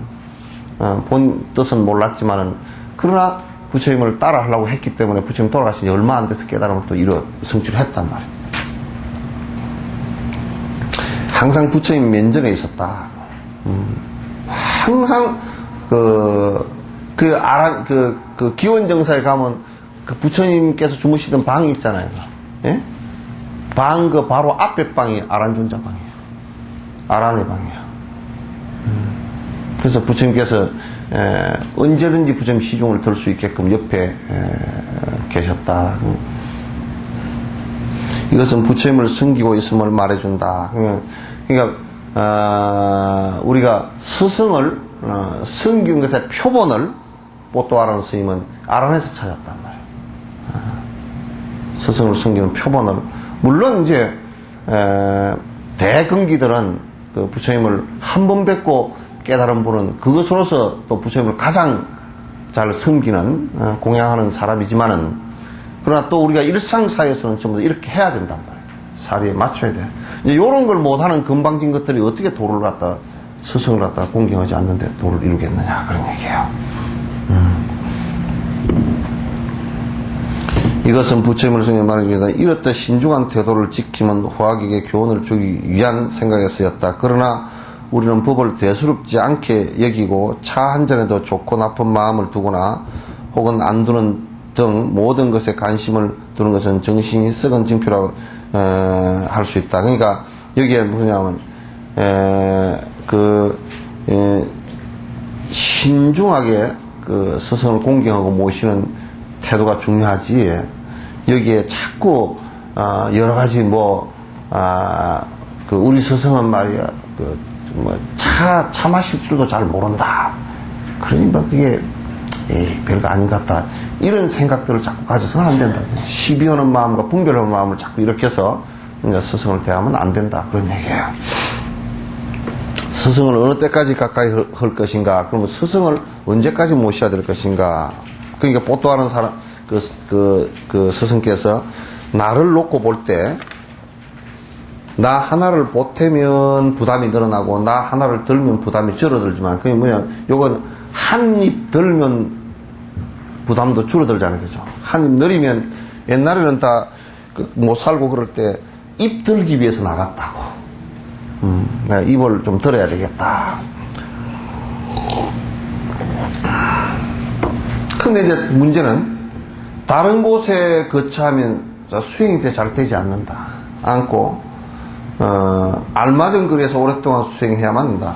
본 뜻은 몰랐지만은, 그러나 부처님을 따라하려고 했기 때문에 부처님 돌아가신 지 얼마 안 돼서 깨달음을 또 성취를 했단 말이에요. 항상 부처님 면전에 있었다. 항상 기원정사에 가면 그 부처님께서 주무시던 방이 있잖아요. 예? 방 바로 앞에 방이 아란존자 방이에요. 아란의 방이에요. 그래서 부처님께서 언제든지 부처님 시중을 들 수 있게끔 옆에 계셨다. 이것은 부처님을 숨기고 있음을 말해준다. 그러니까 우리가 스승을 숨기는 것의 표본을 뽀또아란 스님은 아란에서 찾았단 말이에요. 스승을 숨기는 표본을, 물론 이제 대근기들은 그 부처님을 한 번 뵙고 깨달은 분은 그것으로서 또 부처님을 가장 잘 섬기는 공양하는 사람이지만은, 그러나 또 우리가 일상사에서는 전부 다 이렇게 해야 된단 말이에요. 사리에 맞춰야 돼. 이제 요런 걸 못하는 건방진 것들이 어떻게 도를 갖다, 스승을 갖다 공경하지 않는데 도를 이루겠느냐, 그런 얘기예요. 이것은 부처님을 성경 말해주기다. 이렇듯 신중한 태도를 지키면 후학에게 교훈을 주기 위한 생각이었다. 그러나 우리는 법을 대수롭지 않게 여기고 차 한 잔에도 좋고 나쁜 마음을 두거나 혹은 안 두는 등 모든 것에 관심을 두는 것은 정신이 썩은 징표라고 할 수 있다. 그러니까 여기에 뭐냐면 신중하게 그 스승을 공경하고 모시는 태도가 중요하지. 여기에 자꾸 여러 가지 우리 스승은 말이야 차 마실 줄도 잘 모른다. 그러니 그게 별거 아닌 것 같다. 이런 생각들을 자꾸 가져서는 안 된다. 시비하는 마음과 분별하는 마음을 자꾸 일으켜서 스승을 대하면 안 된다. 그런 얘기예요. 스승을 어느 때까지 가까이 할 것인가? 그러면 스승을 언제까지 모셔야 될 것인가? 그러니까 뽀또하는 사람, 그 스승께서 나를 놓고 볼 때, 나 하나를 보태면 부담이 늘어나고, 나 하나를 들면 부담이 줄어들지만, 그게 뭐냐, 요건 한 입 들면 부담도 줄어들잖아요. 그죠? 한 입 늘리면, 옛날에는 다 못 살고 그럴 때, 입 들기 위해서 나갔다고. 내가 입을 좀 들어야 되겠다. 근데 이제 문제는, 다른 곳에 거처하면 수행이 잘 되지 않고, 알맞은 거리에서 오랫동안 수행해야만 한다.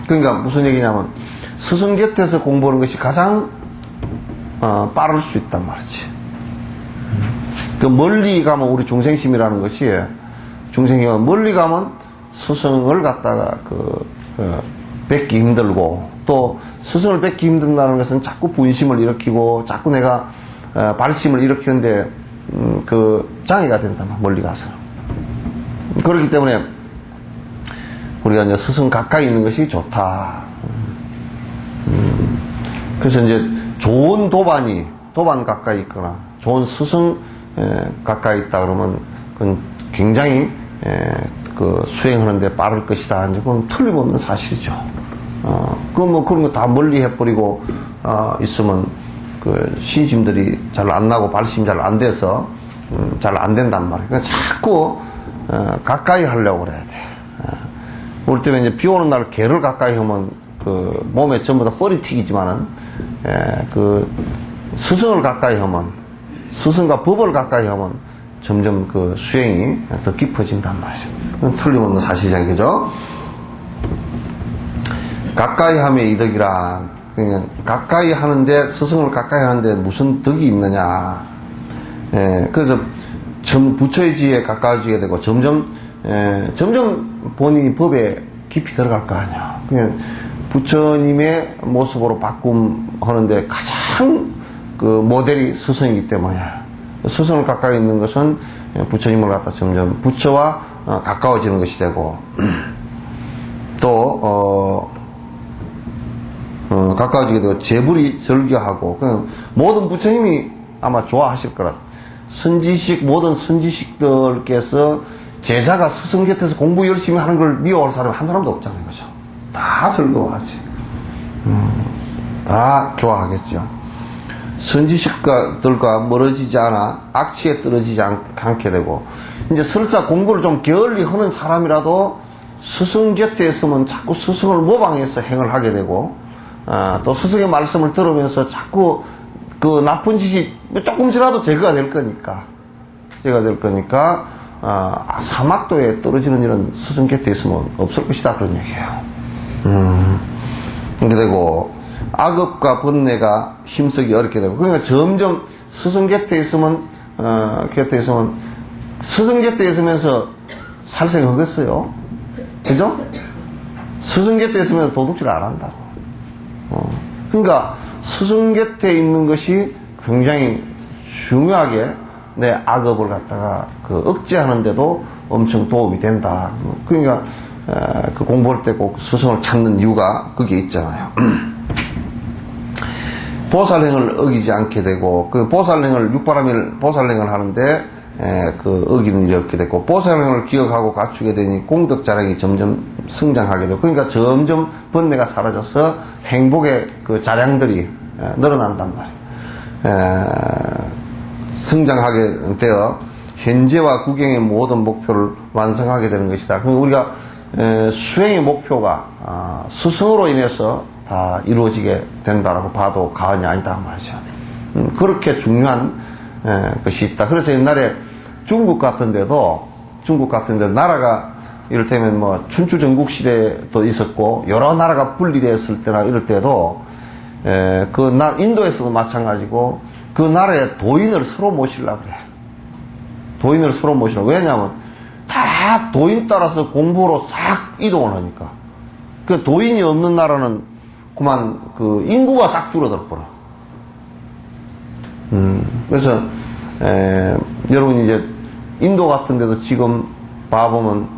그러니까 무슨 얘기냐면, 스승 곁에서 공부하는 것이 가장 빠를 수 있단 말이지. 그 멀리 가면 우리 중생심이라는 것이, 중생심은 멀리 가면 스승을 갖다가 뵙기 힘들고, 또 스승을 뵙기 힘든다는 것은 자꾸 분심을 일으키고, 자꾸 내가 발심을 일으키는데 장애가 된단 말이야, 멀리 가서. 그렇기 때문에 우리가 이제 스승 가까이 있는 것이 좋다. 그래서 이제 좋은 도반 가까이 있거나 좋은 스승 가까이 있다 그러면 그건 굉장히 수행하는데 빠를 것이다. 이제 그건 틀림없는 사실이죠. 그건 그런 거 다 멀리 해버리고 있으면 그 신심들이 잘 안 나고 발심이 잘 안 돼서 잘 안 된단 말이에요. 그러니까 자꾸 가까이 하려고 그래야 돼. 우리 때문에 이제 비 오는 날 개를 가까이 하면 그 몸에 전부 다 뻘이 튀기지만은 그 스승을 가까이 하면, 스승과 법을 가까이 하면 점점 그 수행이 더 깊어진단 말이죠. 그건 틀림없는 사실이잖아요. 그죠? 가까이 함의 이덕이라. 그냥 가까이 하는데, 스승을 가까이 하는데 무슨 덕이 있느냐. 그래서 부처의 지혜에 가까워지게 되고 점점 본인이 법에 깊이 들어갈 거 아니야. 그냥 부처님의 모습으로 바꿈하는데 가장 그 모델이 스승이기 때문에, 스승을 가까이 있는 것은 부처님을 갖다 점점 부처와 가까워지는 것이 되고, 또 가까워지게 되고 재불이 절교하고, 모든 부처님이 아마 좋아하실 거라. 모든 선지식들께서 제자가 스승 곁에서 공부 열심히 하는 걸 미워할 사람이 한 사람도 없잖아요. 그죠? 다 즐거워하지. 다 좋아하겠죠. 선지식들과 멀어지지 않아 악취에 떨어지지 않게 되고, 이제 설사 공부를 좀 게을리 하는 사람이라도 스승 곁에 있으면 자꾸 스승을 모방해서 행을 하게 되고, 또 스승의 말씀을 들으면서 자꾸 그 나쁜 짓이 조금씩이라도 제거가 될 거니까, 사막도에 떨어지는 일은 스승 곁에 있으면 없을 것이다. 그런 얘기예요. 이렇게 되고, 악업과 번뇌가 힘쓰기 어렵게 되고, 그러니까 점점 스승 곁에 있으면, 스승 곁에 있으면서 살생하겠어요? 그죠? 스승 곁에 있으면 도둑질 안 한다고. 그러니까 스승 곁에 있는 것이 굉장히 중요하게 내 악업을 갖다가 그 억제하는데도 엄청 도움이 된다. 그러니까 그 공부할 때 꼭 스승을 찾는 이유가 그게 있잖아요. 보살행을 어기지 않게 되고, 그 보살행을 육바라밀 보살행을 하는데 그 어기는 일이 없게 되고, 보살행을 기억하고 갖추게 되니 공덕 자량이 점점 성장하게 되고, 그러니까 점점 번뇌가 사라져서 행복의 그 자량들이 늘어난단 말이에요. 성장하게 되어 현재와 구경의 모든 목표를 완성하게 되는 것이다. 그러니까 우리가 수행의 목표가 스승으로 인해서 다 이루어지게 된다라고 봐도 과언이 아니다 말이죠. 그렇게 중요한 것이 있다. 그래서 옛날에 중국 같은 데도 나라가 이를테면 뭐 춘추 전국 시대도 있었고 여러 나라가 분리되었을 때나 이럴 때도 인도에서도 마찬가지고 그 나라에 도인을 서로 모시려고 그래. 도인을 서로 모시려고. 왜냐하면 다 도인 따라서 공부로 싹 이동을 하니까. 그 도인이 없는 나라는 그만 그 인구가 싹 줄어들어버려. 그래서 여러분 이제 인도 같은 데도 지금 봐보면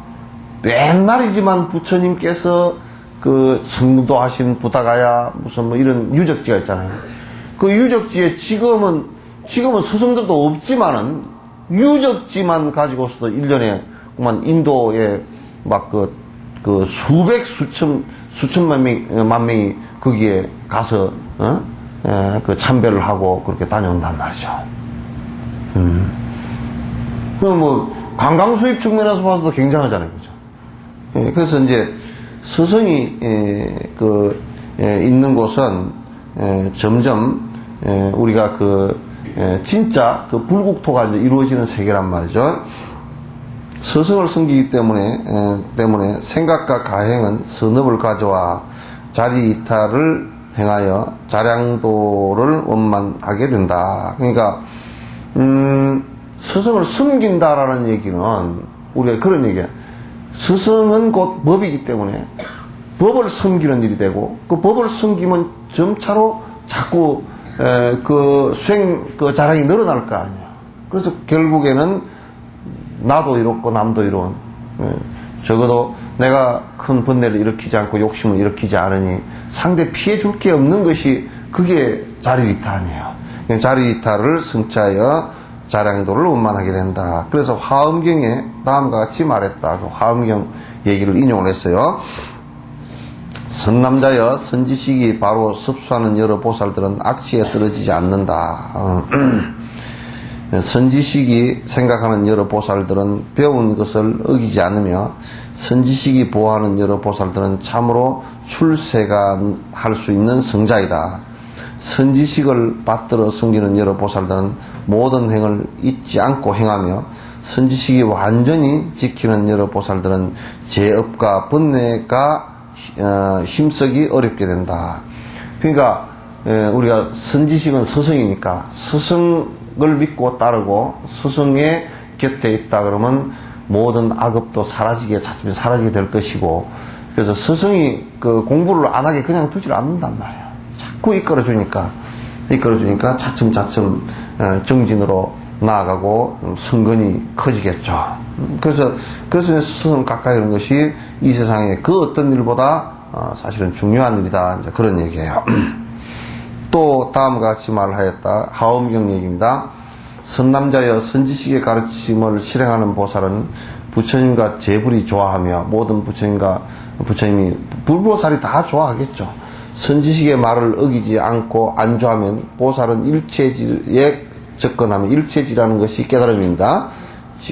맨날이지만 부처님께서 그 성도하신 부다가야 무슨 뭐 이런 유적지가 있잖아요. 그 유적지에 지금은 스승들도 없지만은 유적지만 가지고서도 1년에 그만 인도에 막 그 수천만 명이 거기에 가서 그 참배를 하고 그렇게 다녀온단 말이죠. 그 뭐 관광 수입 측면에서 봐서도 굉장하잖아요, 그죠? 그래서 이제 스승이 있는 곳은 점점 우리가 진짜 그 불국토가 이제 이루어지는 세계란 말이죠. 스승을 섬기기 때문에 생각과 가행은 선업을 가져와 자리 이탈을 행하여 자량도를 원만하게 된다. 그러니까 스승을 숨긴다라는 얘기는 우리가 그런 얘기야. 스승은 곧 법이기 때문에 법을 숨기는 일이 되고, 그 법을 숨기면 점차로 자꾸 그 수행 그 자랑이 늘어날 거 아니야. 그래서 결국에는 나도 이롭고 남도 이로운, 적어도 내가 큰 번뇌를 일으키지 않고 욕심을 일으키지 않으니 상대 피해 줄 게 없는 것이 그게 자리이탈이에요. 자리이탈을 성취하여 자량도를 원만하게 된다. 그래서 화엄경에 다음과 같이 말했다. 그 화엄경 얘기를 인용을 했어요. 선남자여 선지식이 바로 습수하는 여러 보살들은 악취에 떨어지지 않는다. 선지식이 생각하는 여러 보살들은 배운 것을 어기지 않으며 선지식이 보호하는 여러 보살들은 참으로 출세가 할 수 있는 성자이다. 선지식을 받들어 숨기는 여러 보살들은 모든 행을 잊지 않고 행하며 선지식이 완전히 지키는 여러 보살들은 죄업과 번뇌가 힘쓰기 어렵게 된다. 그러니까 우리가 선지식은 스승이니까 스승을 믿고 따르고 스승의 곁에 있다 그러면 모든 악업도 사라지게 될 것이고, 그래서 스승이 그 공부를 안 하게 그냥 두질 않는단 말이야. 자꾸 이끌어주니까 차츰차츰 정진으로 나아가고 성근이 커지겠죠. 그래서 스승을 가까이 하는 것이 이 세상에 그 어떤 일보다 사실은 중요한 일이다. 이제 그런 얘기예요. 또 다음과 같이 말하였다. 하엄경 얘기입니다. 선남자여 선지식의 가르침을 실행하는 보살은 부처님과 제불이 좋아하며 모든 부처님이 불보살이 다 좋아하겠죠. 선지식의 말을 어기지 않고 안주하면 보살은 일체지에 접근하면 일체지라는 것이 깨달음입니다.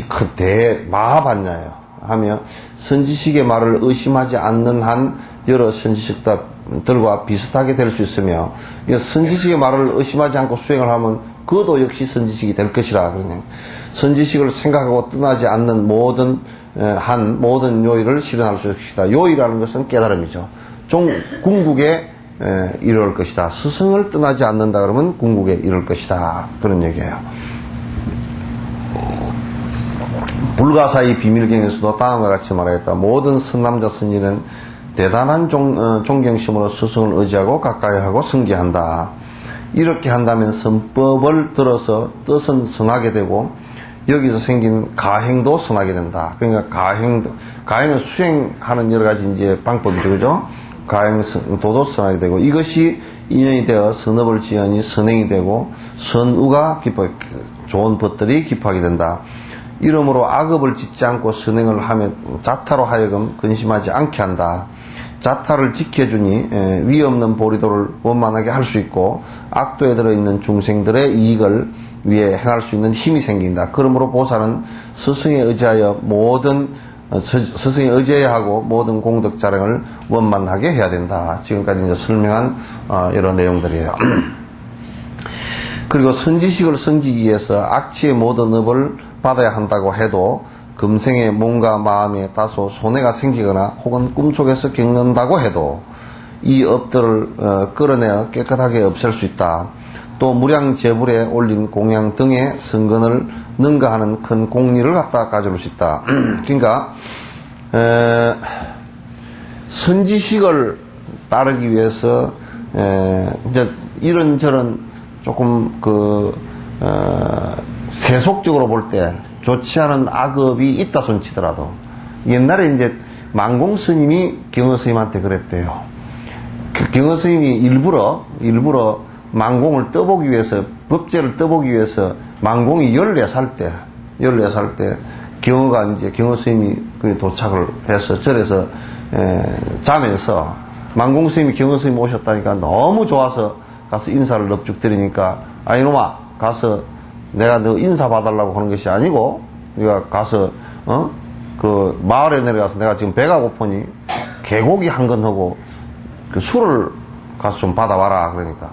그때 마하반야예요. 하며 선지식의 말을 의심하지 않는 한 여러 선지식들과 비슷하게 될 수 있으며, 선지식의 말을 의심하지 않고 수행을 하면 그것도 역시 선지식이 될 것이라. 그러냐. 선지식을 생각하고 떠나지 않는 모든 요의를 실현할 수 있다. 요의라는 것은 깨달음이죠. 궁극에 이룰 것이다. 스승을 떠나지 않는다 그러면 궁극에 이룰 것이다. 그런 얘기예요. 불가사의 비밀경에서도 다음과 같이 말하였다. 모든 선남자 선지는 대단한 존경심으로 스승을 의지하고 가까이하고 승계한다. 이렇게 한다면 선법을 들어서 뜻은 선하게 되고 여기서 생긴 가행도 선하게 된다. 그러니까 가행은 수행하는 여러 가지 이제 방법이죠, 그죠? 가행도도 선하게 되고, 이것이 인연이 되어 선업을 지연이 선행이 되고 선우가 좋은 법들이 깊어하게 된다. 이러므로 악업을 짓지 않고 선행을 하며 자타로 하여금 근심하지 않게 한다. 자타를 지켜주니 위 없는 보리도를 원만하게 할 수 있고 악도에 들어있는 중생들의 이익을 위해 행할 수 있는 힘이 생긴다. 그러므로 보살은 스승에 의지하여 하고 모든 공덕 자랑을 원만하게 해야 된다. 지금까지 이제 설명한 여러 내용들이에요. 그리고 선지식을 섬기기 위해서 악취의 모든 업을 받아야 한다고 해도 금생에 몸과 마음에 다소 손해가 생기거나 혹은 꿈속에서 겪는다고 해도 이 업들을 끌어내어 깨끗하게 없앨 수 있다. 또 무량제불에 올린 공양 등의 선근을 능가하는 큰 공리를 갖다 가져올 수 있다. 그러니까 선지식을 따르기 위해서 이제 이런저런 조금 세속적으로 볼 때 좋지 않은 악업이 있다 손치더라도, 옛날에 이제 망공 스님이 경허 스님한테 그랬대요. 경허 스님이 일부러 망공을 떠보기 위해서, 법제를 떠보기 위해서 망공이 14살 때 경허 스님이 도착을 해서 절에서 자면서 망공 스님이 경허 스님 오셨다니까 너무 좋아서 가서 인사를 넙죽 드리니까, 아 이놈아 가서 내가 너 인사 봐달라고 하는 것이 아니고 네가 가서 그 마을에 내려가서 내가 지금 배가 고프니 개고기 한 건 하고 그 술을 가서 좀 받아와라. 그러니까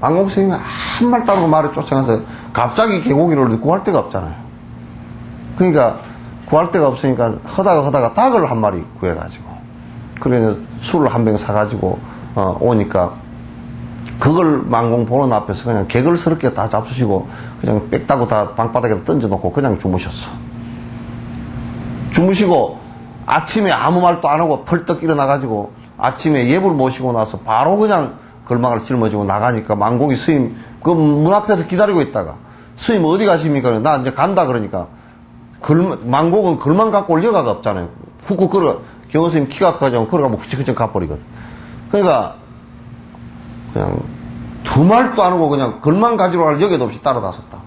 망공 스님이 한 말 따르고 말을 쫓아가서 갑자기 개고기를 구할 데가 없잖아요. 그러니까 구할 데가 없으니까 하다가 닭을 한 마리 구해가지고 그래서 술을 한 병 사가지고 오니까 그걸 망공 보는 앞에서 그냥 개걸스럽게 다 잡수시고 그냥 빽 따고 다 방바닥에 던져놓고 그냥 주무시고 아침에 아무 말도 안 하고 펄떡 일어나가지고 아침에 예불 모시고 나서 바로 그냥 걸망을 짊어지고 나가니까 망공이 스님 그 문 앞에서 기다리고 있다가, 스님 어디 가십니까? 나 이제 간다. 그러니까 망공은 걸망 갖고 올 여가가 없잖아요. 훅훅 경허 스님 키가 커가지고 걸어가면 훌쩍훌쩍 가버리거든. 그러니까 그냥 두 말도 안 하고 그냥 걸망 가지러 갈 여개도 없이 따라 나섰다고.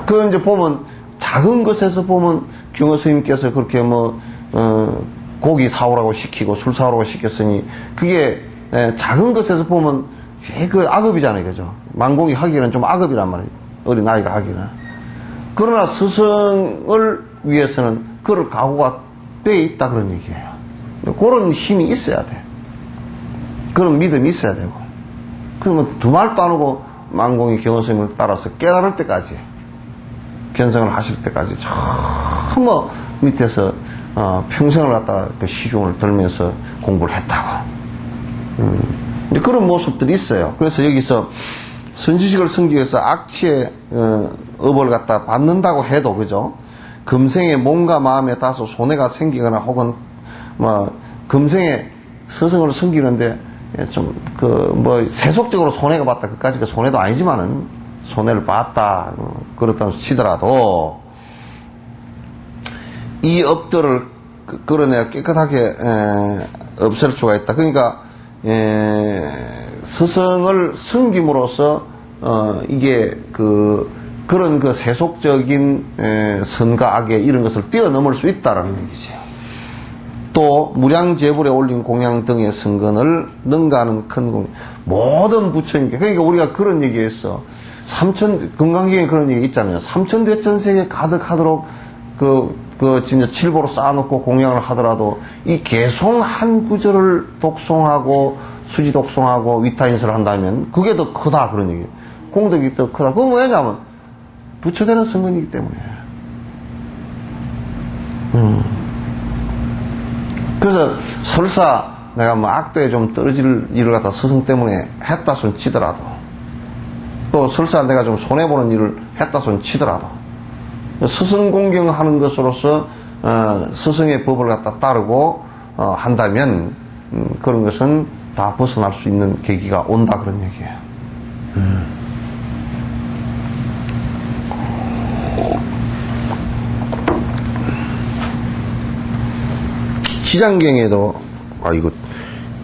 그 이제 보면 작은 것에서 보면 경허 스님께서 그렇게 고기 사오라고 시키고 술 사오라고 시켰으니 그게 작은 것에서 보면 그 악업이잖아요. 그죠? 망공이 하기에는 좀 악업이란 말이에요. 어린 아이가 하기는. 그러나 스승을 위해서는 그럴 각오가 돼 있다 그런 얘기예요. 그런 힘이 있어야 돼. 그런 믿음이 있어야 되고. 그러면 두 말도 안 하고 망공이 경호스님을 따라서 깨달을 때까지, 견성을 하실 때까지 저 밑에서 평생을 갖다가 그 시중을 들면서 공부를 했다고. 그런 모습들이 있어요. 그래서 여기서 선지식을 섬기기 위해서 악취의 업을 갖다 받는다고 해도, 그죠? 금생에 몸과 마음에 다소 손해가 생기거나 혹은 금생에 스승을 섬기는데 세속적으로 손해가 봤다. 그까지 그 손해도 아니지만은 손해를 봤다. 그렇다고 치더라도 이 업들을 끌어내야 깨끗하게 없앨 수가 있다. 그러니까 스승을 섬김으로써 이게 그런 그 세속적인 선과 악의 이런 것을 뛰어넘을 수 있다라는 얘기죠. 또 무량제불에 올린 공양 등의 승건을 능가하는 큰 공양, 모든 부처님께. 그러니까 우리가 그런 얘기했어. 금강경에 그런 얘기 있잖아요. 삼천대천세계 가득하도록 진짜 칠보로 쌓아놓고 공양을 하더라도 이 개송 한 구절을 독송하고 수지 독송하고 위타인설을 한다면 그게 더 크다 그런 얘기예요. 공덕이 더 크다. 그건 왜냐면 부처되는 성건이기 때문에. 그래서 설사 내가 악도에 좀 떨어질 일을 갖다 스승 때문에 했다 손 치더라도, 또 설사 내가 좀 손해보는 일을 했다 손 치더라도 스승 공경하는 것으로서 스승의 법을 갖다 따르고 한다면 그런 것은 다 벗어날 수 있는 계기가 온다 그런 얘기예요. 지장경에도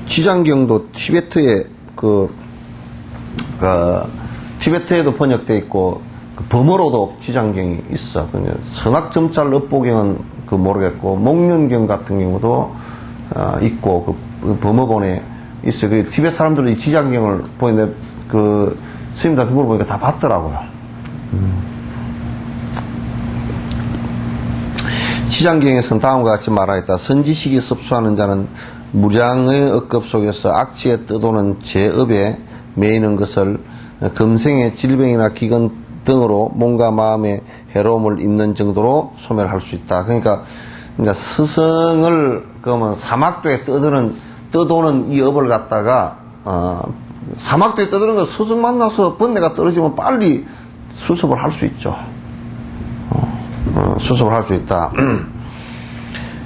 지장경도 티베트에 티베트에도 번역되어 있고 범어로도 지장경이 있어. 선악점찰 업보경은 모르겠고 목련경 같은 경우도 있고 범어본에 있어. 티베트 사람들이 이 지장경을 보는데 스님들한테 물어보니까 다 봤더라고요. 지장경에서는 다음과 같이 말하였다. 선지식이 습수하는 자는 무량의 억급 속에서 악취에 떠도는 제업에 매이는 것을 금생의 질병이나 기근 등으로 몸과 마음에 해로움을 입는 정도로 소멸할 수 있다. 그러니까 스승을 그러면 사막도에 떠도는 이 업을 갖다가 사막도에 떠도는 거 스승 만나서 번뇌가 떨어지면 빨리 수습을 할 수 있죠. 수습을 할 수 있다.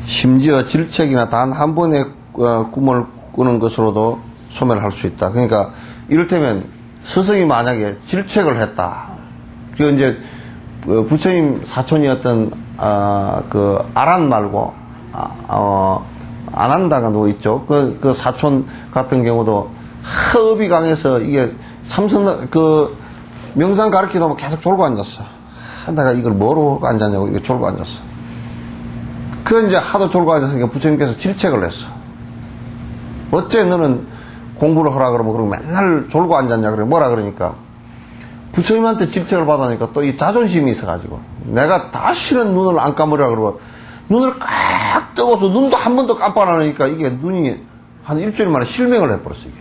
심지어 질책이나 단 한 번의 꿈을 꾸는 것으로도 소멸할 수 있다. 그러니까 이를테면 스승이 만약에 질책을 했다. 그 이제 부처님 사촌이었던 아란 말고 아난다가 누워 있죠. 그 사촌 같은 경우도 업이 강해서 이게 참선 명상 가르치다 보면 계속 졸고 앉았어. 내가 이걸 뭐로 앉았냐고 이거 졸고 앉았어. 이제 하도 졸고 앉았으니까 부처님께서 질책을 했어. 어째 너는 공부를 하라 그러면 그러고 맨날 졸고 앉았냐 그래. 뭐라 그러니까 부처님한테 질책을 받으니까 또 이 자존심이 있어가지고 내가 다시는 눈을 안 감으라 그러고 눈을 꽉 뜨고서 눈도 한 번도 깜빡 안 하니까 이게 눈이 한 일주일 만에 실명을 해버렸어. 이게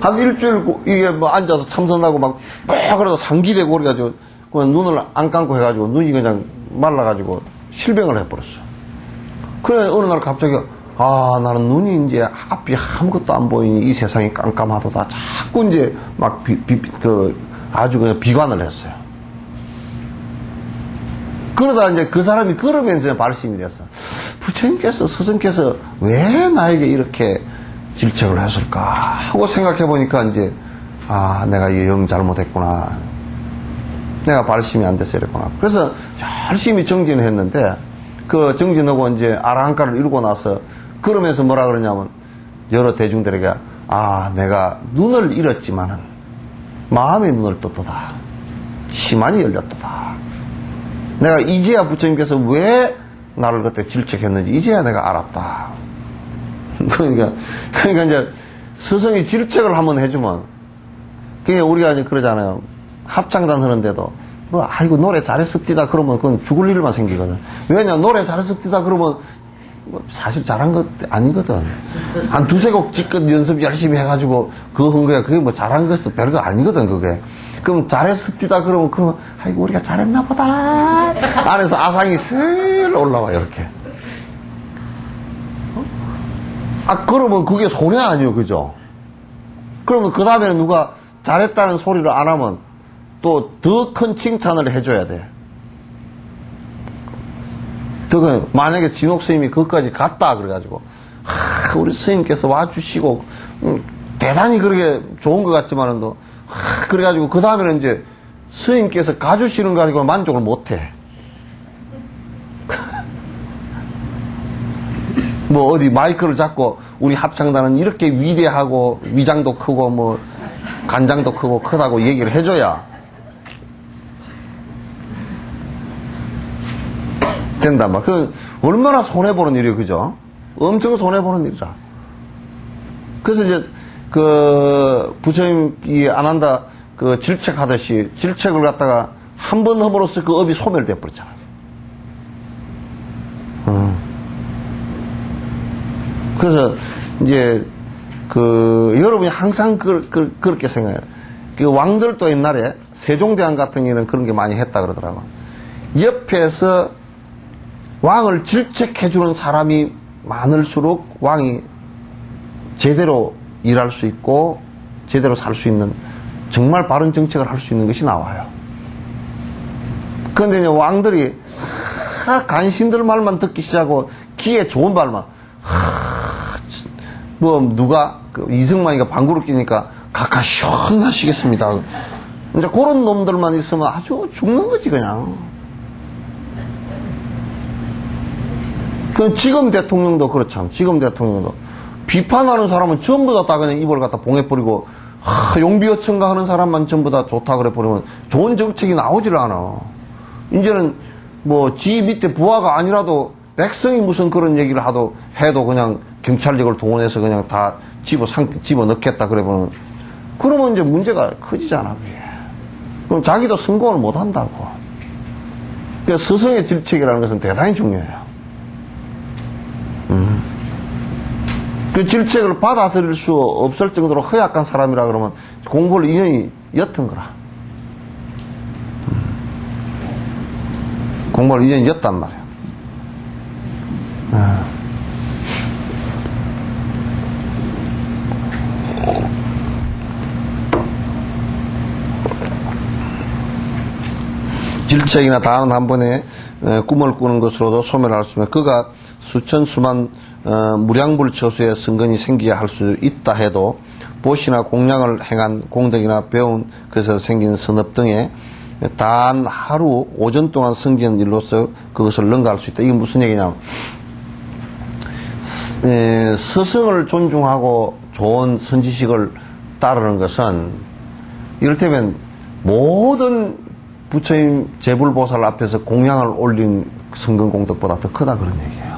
한 일주일 이게 앉아서 참선하고 막 그러다 상기되고 그래가지고 그냥 눈을 안 감고 해가지고 눈이 그냥 말라가지고 실명을 해버렸어. 그래 어느 날 갑자기 나는 눈이 이제 앞이 아무것도 안 보이니 이 세상이 깜깜하도다. 자꾸 이제 막 아주 그냥 비관을 했어요. 그러다 이제 그 사람이 그러면서 발심이 됐어. 부처님께서 스승께서 왜 나에게 이렇게 질책을 했을까 하고 생각해 보니까 이제 내가 영 잘못했구나. 내가 발심이 안 돼서 이랬구나. 그래서 열심히 정진을 했는데 그 정진하고 이제 아라한가를 이루고 나서 그러면서 뭐라 그러냐면 여러 대중들에게 내가 눈을 잃었지만은 마음의 눈을 떴도다. 심한이 열렸도다. 내가 이제야 부처님께서 왜 나를 그때 질책했는지 이제야 내가 알았다. 그러니까 이제 스승이 질책을 한번 해주면, 그러니까 우리가 이제 그러잖아요. 합창단 하는데도, 아이고, 노래 잘했습니다. 그러면 그건 죽을 일만 생기거든. 왜냐, 노래 잘했습니다. 그러면, 사실 잘한 것 아니거든. 한 두세 곡 지껏 연습 열심히 해가지고, 그거 한 거야. 그게 뭐 잘한 것은 별거 아니거든, 그게. 그럼 잘했습니다. 그러면, 아이고, 우리가 잘했나 보다. 안에서 아상이 슬 올라와, 이렇게. 그러면 그게 손해 아니요, 그죠? 그러면 그 다음에는 누가 잘했다는 소리를 안 하면 또 더 큰 칭찬을 해줘야 돼. 만약에 진옥 스님이 거기까지 갔다, 그래가지고, 우리 스님께서 와주시고, 대단히 그렇게 좋은 것 같지만은 또, 그래가지고 그 다음에는 이제 스님께서 가주시는 거 가지고 만족을 못 해. 뭐 어디 마이크를 잡고 우리 합창단은 이렇게 위대하고 위장도 크고 뭐 간장도 크고 크다고 얘기를 해줘야 된단 말이야. 그 얼마나 손해보는 일이에요, 그죠? 엄청 손해보는 일이라. 그래서 이제 그 부처님이 안 한다 그 질책하듯이 질책을 갖다가 한 번 함으로써 그 업이 소멸돼 버렸잖아요. 그래서 이제 그 여러분이 항상 그렇게 생각해요. 그 왕들도 옛날에 세종대왕 같은 경우는 그런 게 많이 했다 그러더라고. 옆에서 왕을 질책해주는 사람이 많을수록 왕이 제대로 일할 수 있고 제대로 살 수 있는 정말 바른 정책을 할 수 있는 것이 나와요. 그런데 이제 왕들이 간신들 말만 듣기 시작하고 귀에 좋은 말만 뭐 누가 그 이승만이가 방구를 끼니까 각하 시원하시겠습니다. 이제 그런 놈들만 있으면 아주 죽는 거지 그냥. 그 지금 대통령도 그렇잖아. 지금 대통령도 비판하는 사람은 전부 다 그냥 입을 갖다 봉해버리고 용비어천가 하는 사람만 전부 다 좋다 그래 버리면 좋은 정책이 나오질 않아. 이제는 뭐 지 밑에 부하가 아니라도 백성이 무슨 그런 얘기를 해도 그냥 경찰력을 동원해서 그냥 다 집어 넣겠다 그래 보면 그러면 이제 문제가 커지잖아. 그게. 그럼 자기도 성공을 못 한다고. 그러니까 스승의 질책이라는 것은 대단히 중요해요. 그 질책을 받아들일 수 없을 정도로 허약한 사람이라 그러면 공부를 인연이 옅은 거라. 공부를 인연이 옅단 말이야. 질책이나 다음 한 번에 꿈을 꾸는 것으로도 소멸할 수 있으며 그가 수천 수만 무량불처수의 성근이 생기야 할 수 있다 해도 보시나 공양을 행한 공덕이나 배운 것에서 생긴 선업 등에 단 하루 오전 동안 성기는 일로서 그것을 능가할 수 있다. 이게 무슨 얘기냐면 스승을 존중하고 좋은 선지식을 따르는 것은 이를테면 모든 부처님 제불보살 앞에서 공양을 올린 성근공덕보다 더 크다 그런 얘기예요.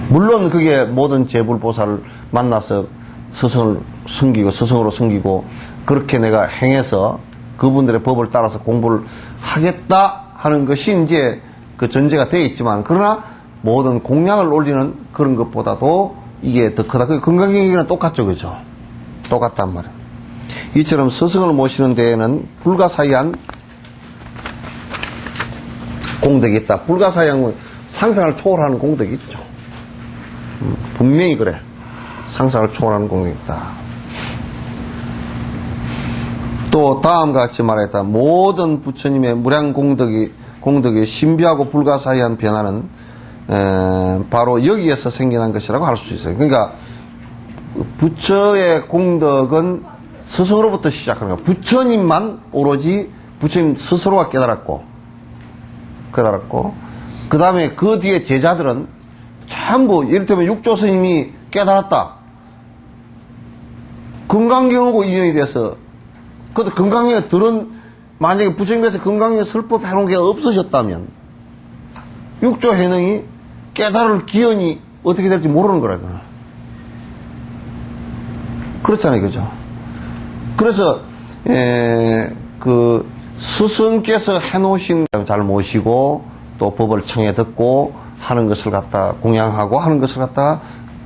물론 그게 모든 제불보살을 만나서 스승을 섬기고 스승으로 섬기고 그렇게 내가 행해서 그분들의 법을 따라서 공부를 하겠다 하는 것이 이제 그 전제가 되어 있지만 그러나 모든 공양을 올리는 그런 것보다도 이게 더 크다. 그 건강경기는 똑같죠, 그죠? 똑같단 말이에요. 이처럼 스승을 모시는 데에는 불가사의한 공덕이 있다. 불가사의한 건 상상을 초월하는 공덕이 있죠. 분명히 그래. 상상을 초월하는 공덕이 있다. 또 다음과 같이 말했다. 모든 부처님의 무량 공덕이 신비하고 불가사의한 변화는 바로 여기에서 생겨난 것이라고 할 수 있어요. 그러니까 부처의 공덕은 스스로부터 시작하는 거야. 부처님만 오로지 부처님 스스로가 깨달았고 그 다음에 그 뒤에 제자들은 전부 이를테면 육조 스님이 깨달았다. 건강경하고 인연이 돼서 그것도 건강경에 들은 만약에 부처님께서 건강에 설법 해놓은 게 없으셨다면 육조 해능이 깨달을 기원이 어떻게 될지 모르는 거라. 그렇잖아요. 그죠? 그래서 그 스승께서 해놓으신 잘 모시고 또 법을 청해 듣고 하는 것을 갖다 공양하고 하는 것을 갖다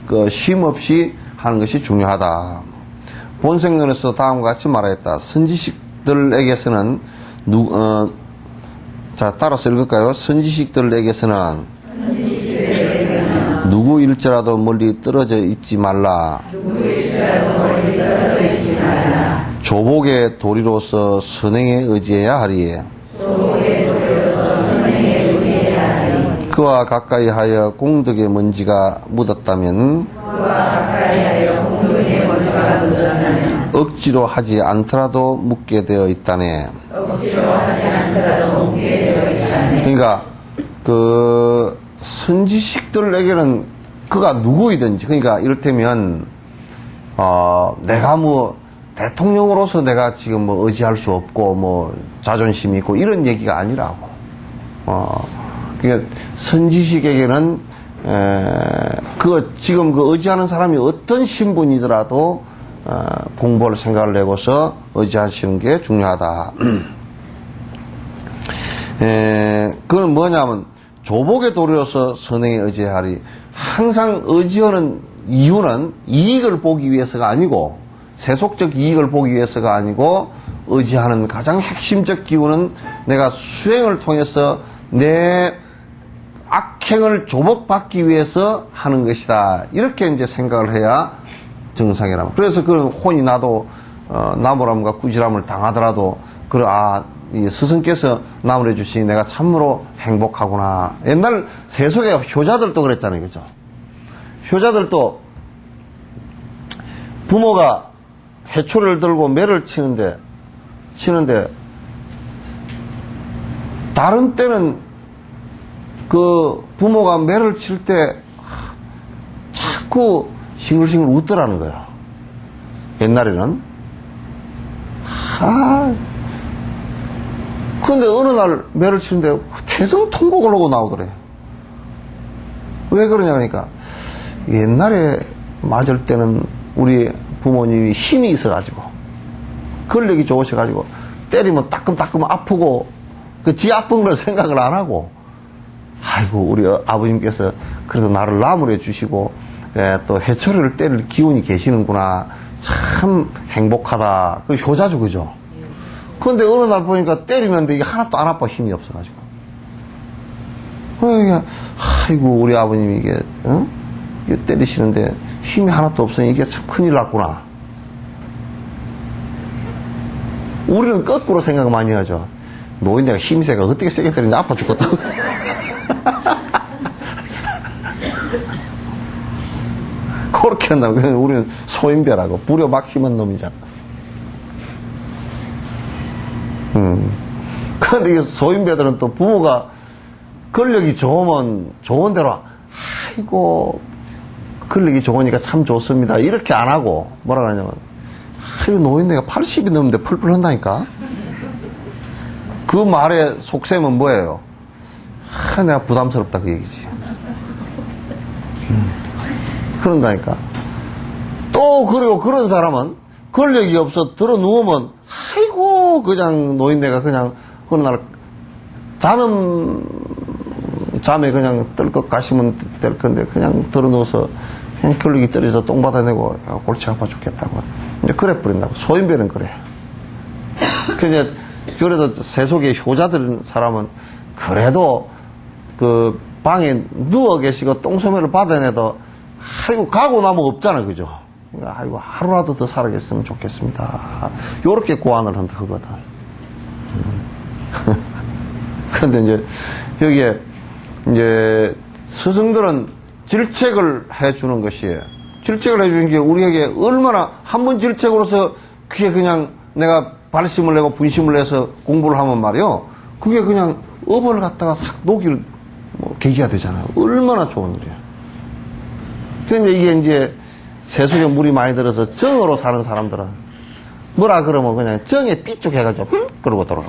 그 쉼 없이 하는 것이 중요하다. 본생론에서 다음과 같이 말하였다. 선지식들에게서는 자, 따라서 읽을까요? 선지식들에게서는 누구일지라도 멀리 떨어져 있지 말라. 조복의 도리로서 선행에 의지해야 하리. 그와 가까이 하여 공덕의 먼지가 묻었다면 억지로 하지 않더라도 묻게 되어 있다네. 그러니까 그 선지식들에게는 그가 누구이든지, 그러니까 이를테면 내가 뭐 대통령으로서 내가 지금 뭐 의지할 수 없고 뭐 자존심이 있고 이런 얘기가 아니라고. 그러니까 선지식에게는 그 지금 그 의지하는 사람이 어떤 신분이더라도 공부할 생각을 내고서 의지하시는 게 중요하다. 그건 뭐냐면 조복의 도리로서 선행에 의지하리. 항상 의지하는 이유는 이익을 보기 위해서가 아니고, 세속적 이익을 보기 위해서가 아니고, 의지하는 가장 핵심적 기운은 내가 수행을 통해서 내 악행을 조복받기 위해서 하는 것이다. 이렇게 이제 생각을 해야 정상이라고. 그래서 그 혼이 나도 나무람과 꾸지람을 당하더라도 이 스승께서 나무를 해주시니 내가 참으로 행복하구나. 옛날 세속의 효자들도 그랬잖아요. 그죠? 효자들도 부모가 해초를 들고 매를 치는데 다른 때는 그 부모가 매를 칠 때 자꾸 싱글싱글 웃더라는 거야. 옛날에는. 그런데 어느 날 매를 치는데 대성통곡을 하고 나오더래. 왜 그러냐 그러니까 옛날에 맞을 때는 우리 부모님이 힘이 있어가지고 근력이 좋으셔가지고 때리면 따끔따끔 아프고 지 아픈 걸 생각을 안 하고, 아이고 우리 아버님께서 그래도 나를 나무래 주시고 또 해초리를 때릴 기운이 계시는구나, 참 행복하다. 그 효자죠. 그죠? 그런데 어느 날 보니까 때리는데 이게 하나도 안 아파. 힘이 없어가지고. 아이고 우리 아버님이 이게 때리시는데 힘이 하나도 없으니 이게 참 큰일 났구나. 우리는 거꾸로 생각 많이 하죠. 노인네가 힘이 세가 어떻게 세게 때리는지 아파 죽겠다고. 그렇게 한다고. 우리는 소인배라고. 부려 막 심한 놈이잖아. 그런데 이 소인배들은 또 부모가 근력이 좋으면 좋은 대로, 아이고 근력이 좋으니까 참 좋습니다, 이렇게 안 하고 뭐라 그러냐면, 아이고 노인네가 80이 넘는데 풀풀 한다니까. 그 말의 속셈은 뭐예요? 내가 부담스럽다 그 얘기지. 그런다니까. 또 그리고 그런 사람은 근력이 없어 들어 누우면 아이고 그냥 노인네가 그냥 어느 날 잠에 그냥 뜰것 가시면 될 건데 그냥 들어 누워서 그냥 근력이 떨어져서 똥 받아내고 골치 아파 죽겠다고 이제 그래 버린다고. 소인배는 그래. 그래도 세속의 효자들 사람은 그래도 그 방에 누워 계시고 똥소매를 받아내도 아이고 가고 나면 없잖아. 그죠? 그러니까 아이고 하루라도 더 살아계셨으면 좋겠습니다. 요렇게 고안을 하거든. 그런데 이제 여기에 이제 스승들은 질책을 해주는 것이에요. 질책을 해주는 게 우리에게 얼마나, 한 번 질책으로서 그게 그냥 내가 발심을 내고 분심을 내서 공부를 하면 말이요, 그게 그냥 업을 갖다가 싹 녹일 계기가 되잖아요. 얼마나 좋은 일이에요. 그런데 이게 이제 세속에 물이 많이 들어서 정으로 사는 사람들은 뭐라 그러면 그냥 정에 삐죽해가지고 그러고 돌아가.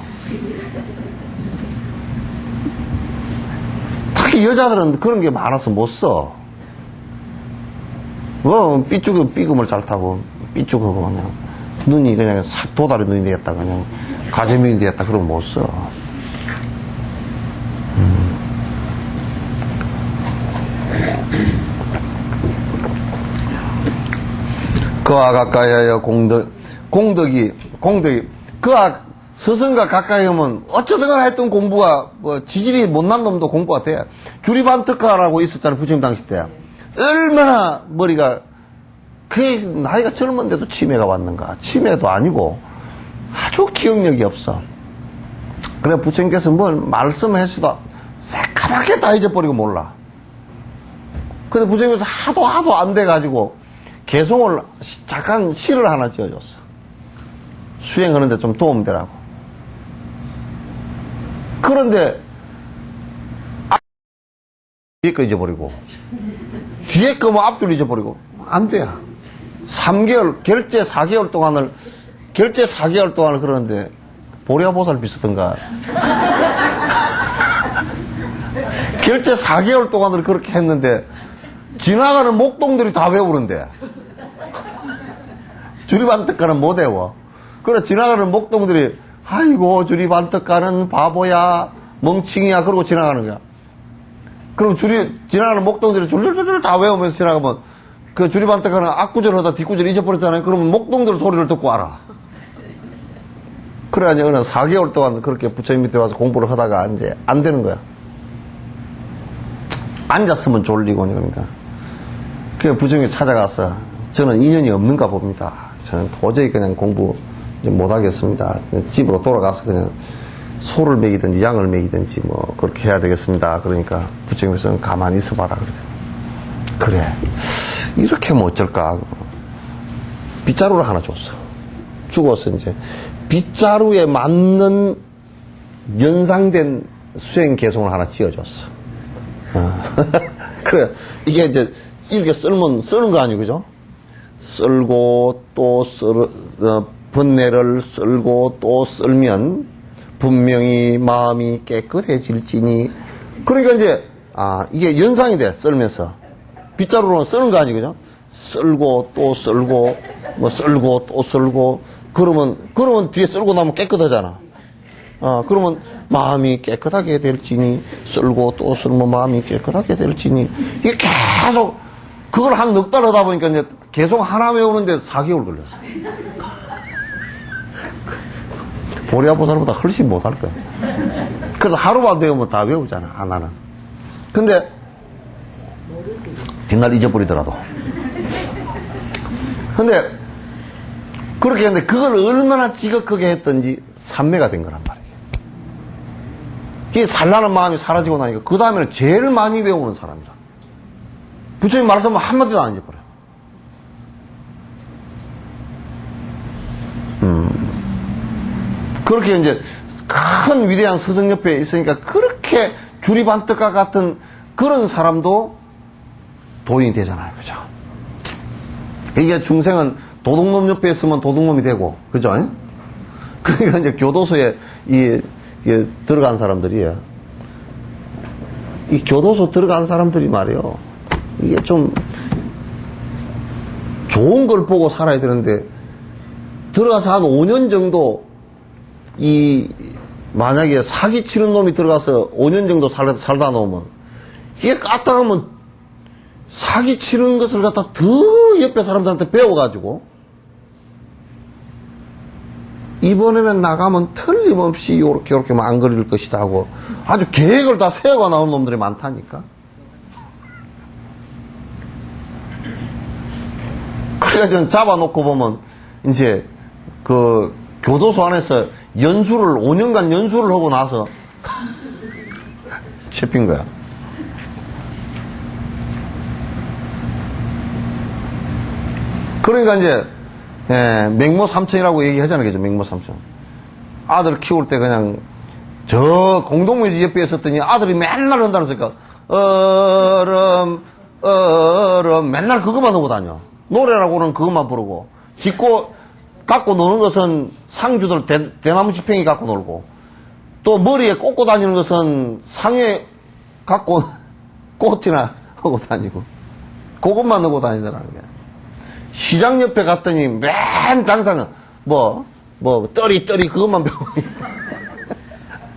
특히 여자들은 그런 게 많아서 못 써. 뭐 삐죽을 잘 타고 삐죽하고 그냥 눈이 그냥 도다리 눈이 되겠다 그냥 가재민이 되겠다 그러면 못 써. 그와 가까이하여 공덕이 그와 스승과 가까이 하면 어쩌다가 했던 공부가 뭐 지질이 못난 놈도 공부가 돼. 주리반특가라고 있었잖아 부처님 당시 때. 얼마나 머리가 그게 나이가 젊은데도 치매가 왔는가. 치매도 아니고 아주 기억력이 없어. 그래 부처님께서 뭘 말씀했어도 새까맣게 다 잊어버리고 몰라. 근데 부처님께서 하도 안 돼가지고 개송을 잠깐 시를 하나 지어줬어. 수행하는데 좀 도움되라고. 그런데 뒤에 거 잊어버리고 뒤에 거 뭐 앞줄 잊어버리고 안 돼. 3개월 결제 4개월 동안을 그러는데 보리아보살 비슷한가. 결제 4개월 동안을 그렇게 했는데 지나가는 목동들이 다 외우는데 주리반특가는 못 외워. 그래 지나가는 목동들이 아이고 주리반특가는 바보야 멍칭이야 그러고 지나가는 거야. 그럼 지나가는 목동들이 줄줄줄줄 다 외우면서 지나가면 그 주리반특가는 앞구절 하다 뒷구절 잊어버렸잖아요. 그러면 목동들 소리를 듣고 알아. 그래가지고 어느 4개월 동안 그렇게 부처님 밑에 와서 공부를 하다가 이제 안 되는 거야. 앉았으면 졸리고 그러니까. 그래 부처님이 찾아가서 저는 인연이 없는가 봅니다. 저는 도저히 그냥 공부 못하겠습니다. 집으로 돌아가서 그냥 소를 먹이든지 양을 먹이든지 뭐 그렇게 해야 되겠습니다. 그러니까 부처님께서 가만히 있어봐라 그러더니 그래 이렇게 하면 어쩔까. 빗자루를 하나 줬어. 죽어서 이제 빗자루에 맞는 연상된 수행 개송을 하나 지어줬어. 그래 이게 이제 이렇게 쓰는 거 아니고 그죠? 쓸고 또 번뇌를 쓸고 또 쓸면 분명히 마음이 깨끗해질지니. 그러니까 이제 이게 연상이 돼. 쓸면서 빗자루로는 쓰는 거 아니거든요. 쓸고 또 쓸고 뭐 쓸고 또 쓸고 그러면 뒤에 쓸고 나면 깨끗하잖아. 그러면 마음이 깨끗하게 될지니 쓸고 또 쓸면 마음이 깨끗하게 될지니. 이게 계속 그걸 한 넉 달 하다 보니까 이제 계속 하나 외우는데 4개월 걸렸어. 보리아보살보다 훨씬 못할 거야. 그래서 하루만 외우면 다 외우잖아, 하나는. 근데, 뒷날 잊어버리더라도. 근데, 그렇게 했는데, 그걸 얼마나 지극하게 했던지 삼매가 된 거란 말이에요. 이 산란한 마음이 사라지고 나니까, 그 다음에는 제일 많이 외우는 사람이라. 부처님 말씀은 한마디도 안 잊어버려요. 그렇게 이제 큰 위대한 스승 옆에 있으니까 그렇게 주리반특가 같은 그런 사람도 도인이 되잖아요. 그죠? 이게 중생은 도둑놈 옆에 있으면 도둑놈이 되고, 그죠? 그러니까 이제 교도소에 들어간 사람들이에요. 이 교도소 들어간 사람들이 말이에요. 이게 좀 좋은 걸 보고 살아야 되는데, 들어가서 한 5년 정도 만약에 사기 치는 놈이 들어가서 5년 정도 살다 놓으면, 이게 까딱하면 사기 치는 것을 갖다 더 옆에 사람들한테 배워가지고, 이번에는 나가면 틀림없이 요렇게 안 그릴 것이다 하고, 아주 계획을 다 세워가 나온 놈들이 많다니까. 그러니까 잡아놓고 보면, 이제, 교도소 안에서 5년간 연수를 하고 나서 잡힌 거야. 그러니까 이제 맹모삼천이라고 얘기하잖아요. 그죠? 맹모삼천. 아들 키울 때 그냥 저 공동묘지 옆에 있었더니 아들이 맨날 한다는 소리가 얼음 맨날 그것만 하고 다녀. 노래라고는 그것만 부르고 짖고 갖고 노는 것은 상주들 대나무 지팽이 갖고 놀고, 또 머리에 꽂고 다니는 것은 상에 갖고 꽃이나 하고 다니고, 그것만 넣고 다니더라는 거야. 시장 옆에 갔더니 맨 장사는 떨이 그것만 배우고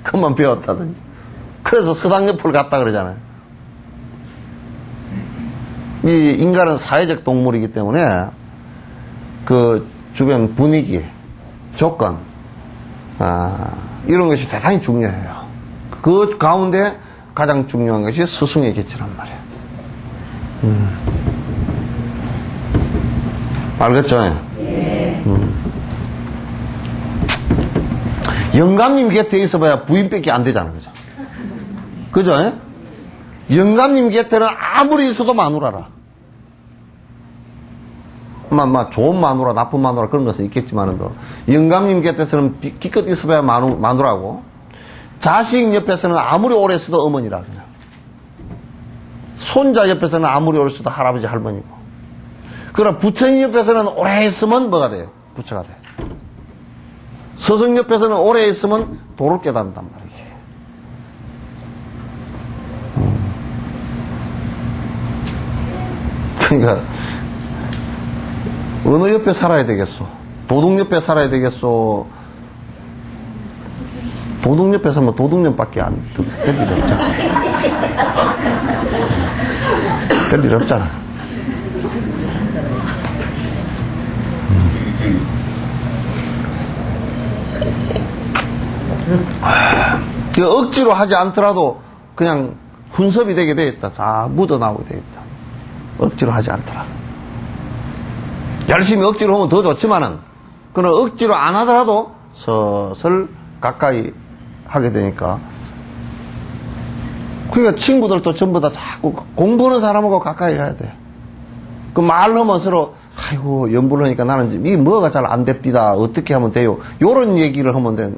그것만 배웠다든지. 그래서 서당 옆을 갔다 그러잖아요. 이 인간은 사회적 동물이기 때문에 그 주변 분위기, 조건, 이런 것이 대단히 중요해요. 그 가운데 가장 중요한 것이 스승의 계치란 말이에요. 알겠죠? 네. 영감님 곁에 있어봐야 부인밖에 안 되잖아, 그죠? 그죠? 영감님 곁에는 아무리 있어도 마누라라. 좋은 마누라, 나쁜 마누라 그런 것은 있겠지만은, 영감님 곁에서는 기껏 있어봐야 마누라고, 자식 옆에서는 아무리 오래 있어도 어머니라, 그냥. 손자 옆에서는 아무리 오래 있어도 할아버지, 할머니고. 그러나 부처님 옆에서는 오래 있으면 뭐가 돼요? 부처가 돼. 스승 옆에서는 오래 있으면 도를 깨닫는단 말이에요. 그러니까 어느 옆에 살아야 되겠소? 도둑 옆에 살아야 되겠소? 도둑 옆에 살면 도둑년밖에 될 일 없잖아. 될 일 없잖아. 억지로 하지 않더라도 그냥 훈섭이 되게 되겠다. 다 묻어나오게 되겠다. 억지로 하지 않더라도. 열심히 억지로 하면 더 좋지만은, 그러나 억지로 안 하더라도 서슬 가까이 하게 되니까. 그러니까 친구들도 전부 다 자꾸 공부하는 사람하고 가까이 가야 돼. 그 말 하면 서로, 아이고, 연구를 하니까 나는 이 뭐가 잘 안 됩디다. 어떻게 하면 돼요? 요런 얘기를 하면 돼.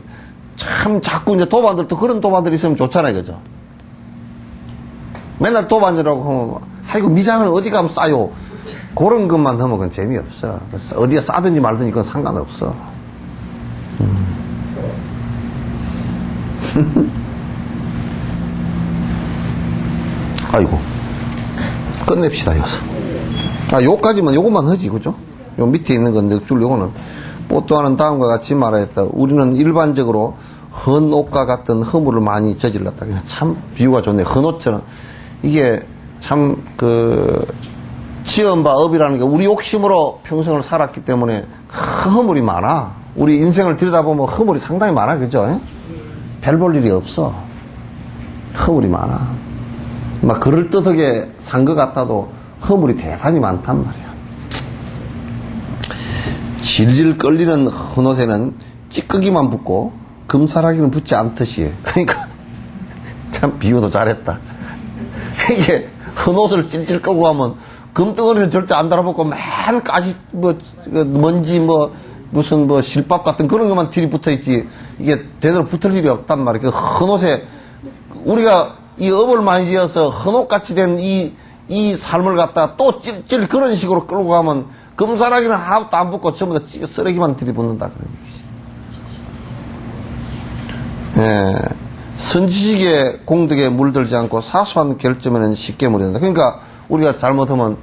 참 자꾸 이제 도반들도 그런 도반들이 있으면 좋잖아요, 그죠? 맨날 도반이라고 하면, 아이고, 미장은 어디 가면 싸요? 그런 것만 하면 그건 재미없어. 어디에 싸든지 말든지 그건 상관없어. 아이고. 끝냅시다, 여기서. 요까지만, 요것만 하지, 그죠? 요 밑에 있는 건 넉줄 요거는. 뽀또하는 다음과 같이 말하였다. 우리는 일반적으로 헌옷과 같은 허물을 많이 저질렀다. 참 비유가 좋네. 헌옷처럼. 이게 참 지은 바 업이라는 게 우리 욕심으로 평생을 살았기 때문에 허물이 많아. 우리 인생을 들여다보면 허물이 상당히 많아. 그죠? 별 볼 일이 없어. 허물이 많아. 막 그럴듯하게 산 것 같아도 허물이 대단히 많단 말이야. 질질 끌리는 헌옷에는 찌꺼기만 붙고 금사라기는 붙지 않듯이. 그러니까 참 비유도 잘했다. 이게 헌옷을 찔찔 끌고 가면 금덩어리는 절대 안 달아붙고 맨 가시 먼지 무슨 실밥 같은 그런 것만 들이붙어 있지 이게 제대로 붙을 일이 없단 말이야. 그 헌옷에 우리가 이 업을 많이 지어서 헌옷같이 된 이 삶을 갖다가 또 찔찔 그런 식으로 끌고 가면 금사라기는 하나도 안 붙고 전부 다 쓰레기만 들이붙는다 그런 얘기지. 예. 선지식의 공덕에 물들지 않고 사소한 결점에는 쉽게 물든다. 그러니까 우리가 잘못하면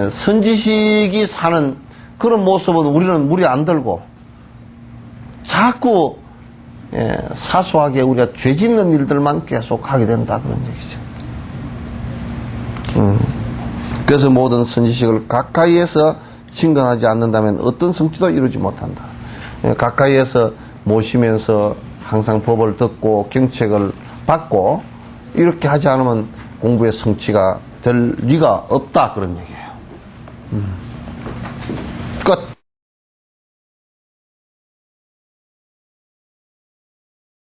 선지식이 사는 그런 모습은 우리는 물이 안 들고 자꾸 사소하게 우리가 죄 짓는 일들만 계속 하게 된다 그런 얘기죠. 그래서 모든 선지식을 가까이에서 친근하지 않는다면 어떤 성취도 이루지 못한다. 가까이에서 모시면서 항상 법을 듣고 경책을 받고 이렇게 하지 않으면 공부의 성취가 될 리가 없다 그런 얘기예요.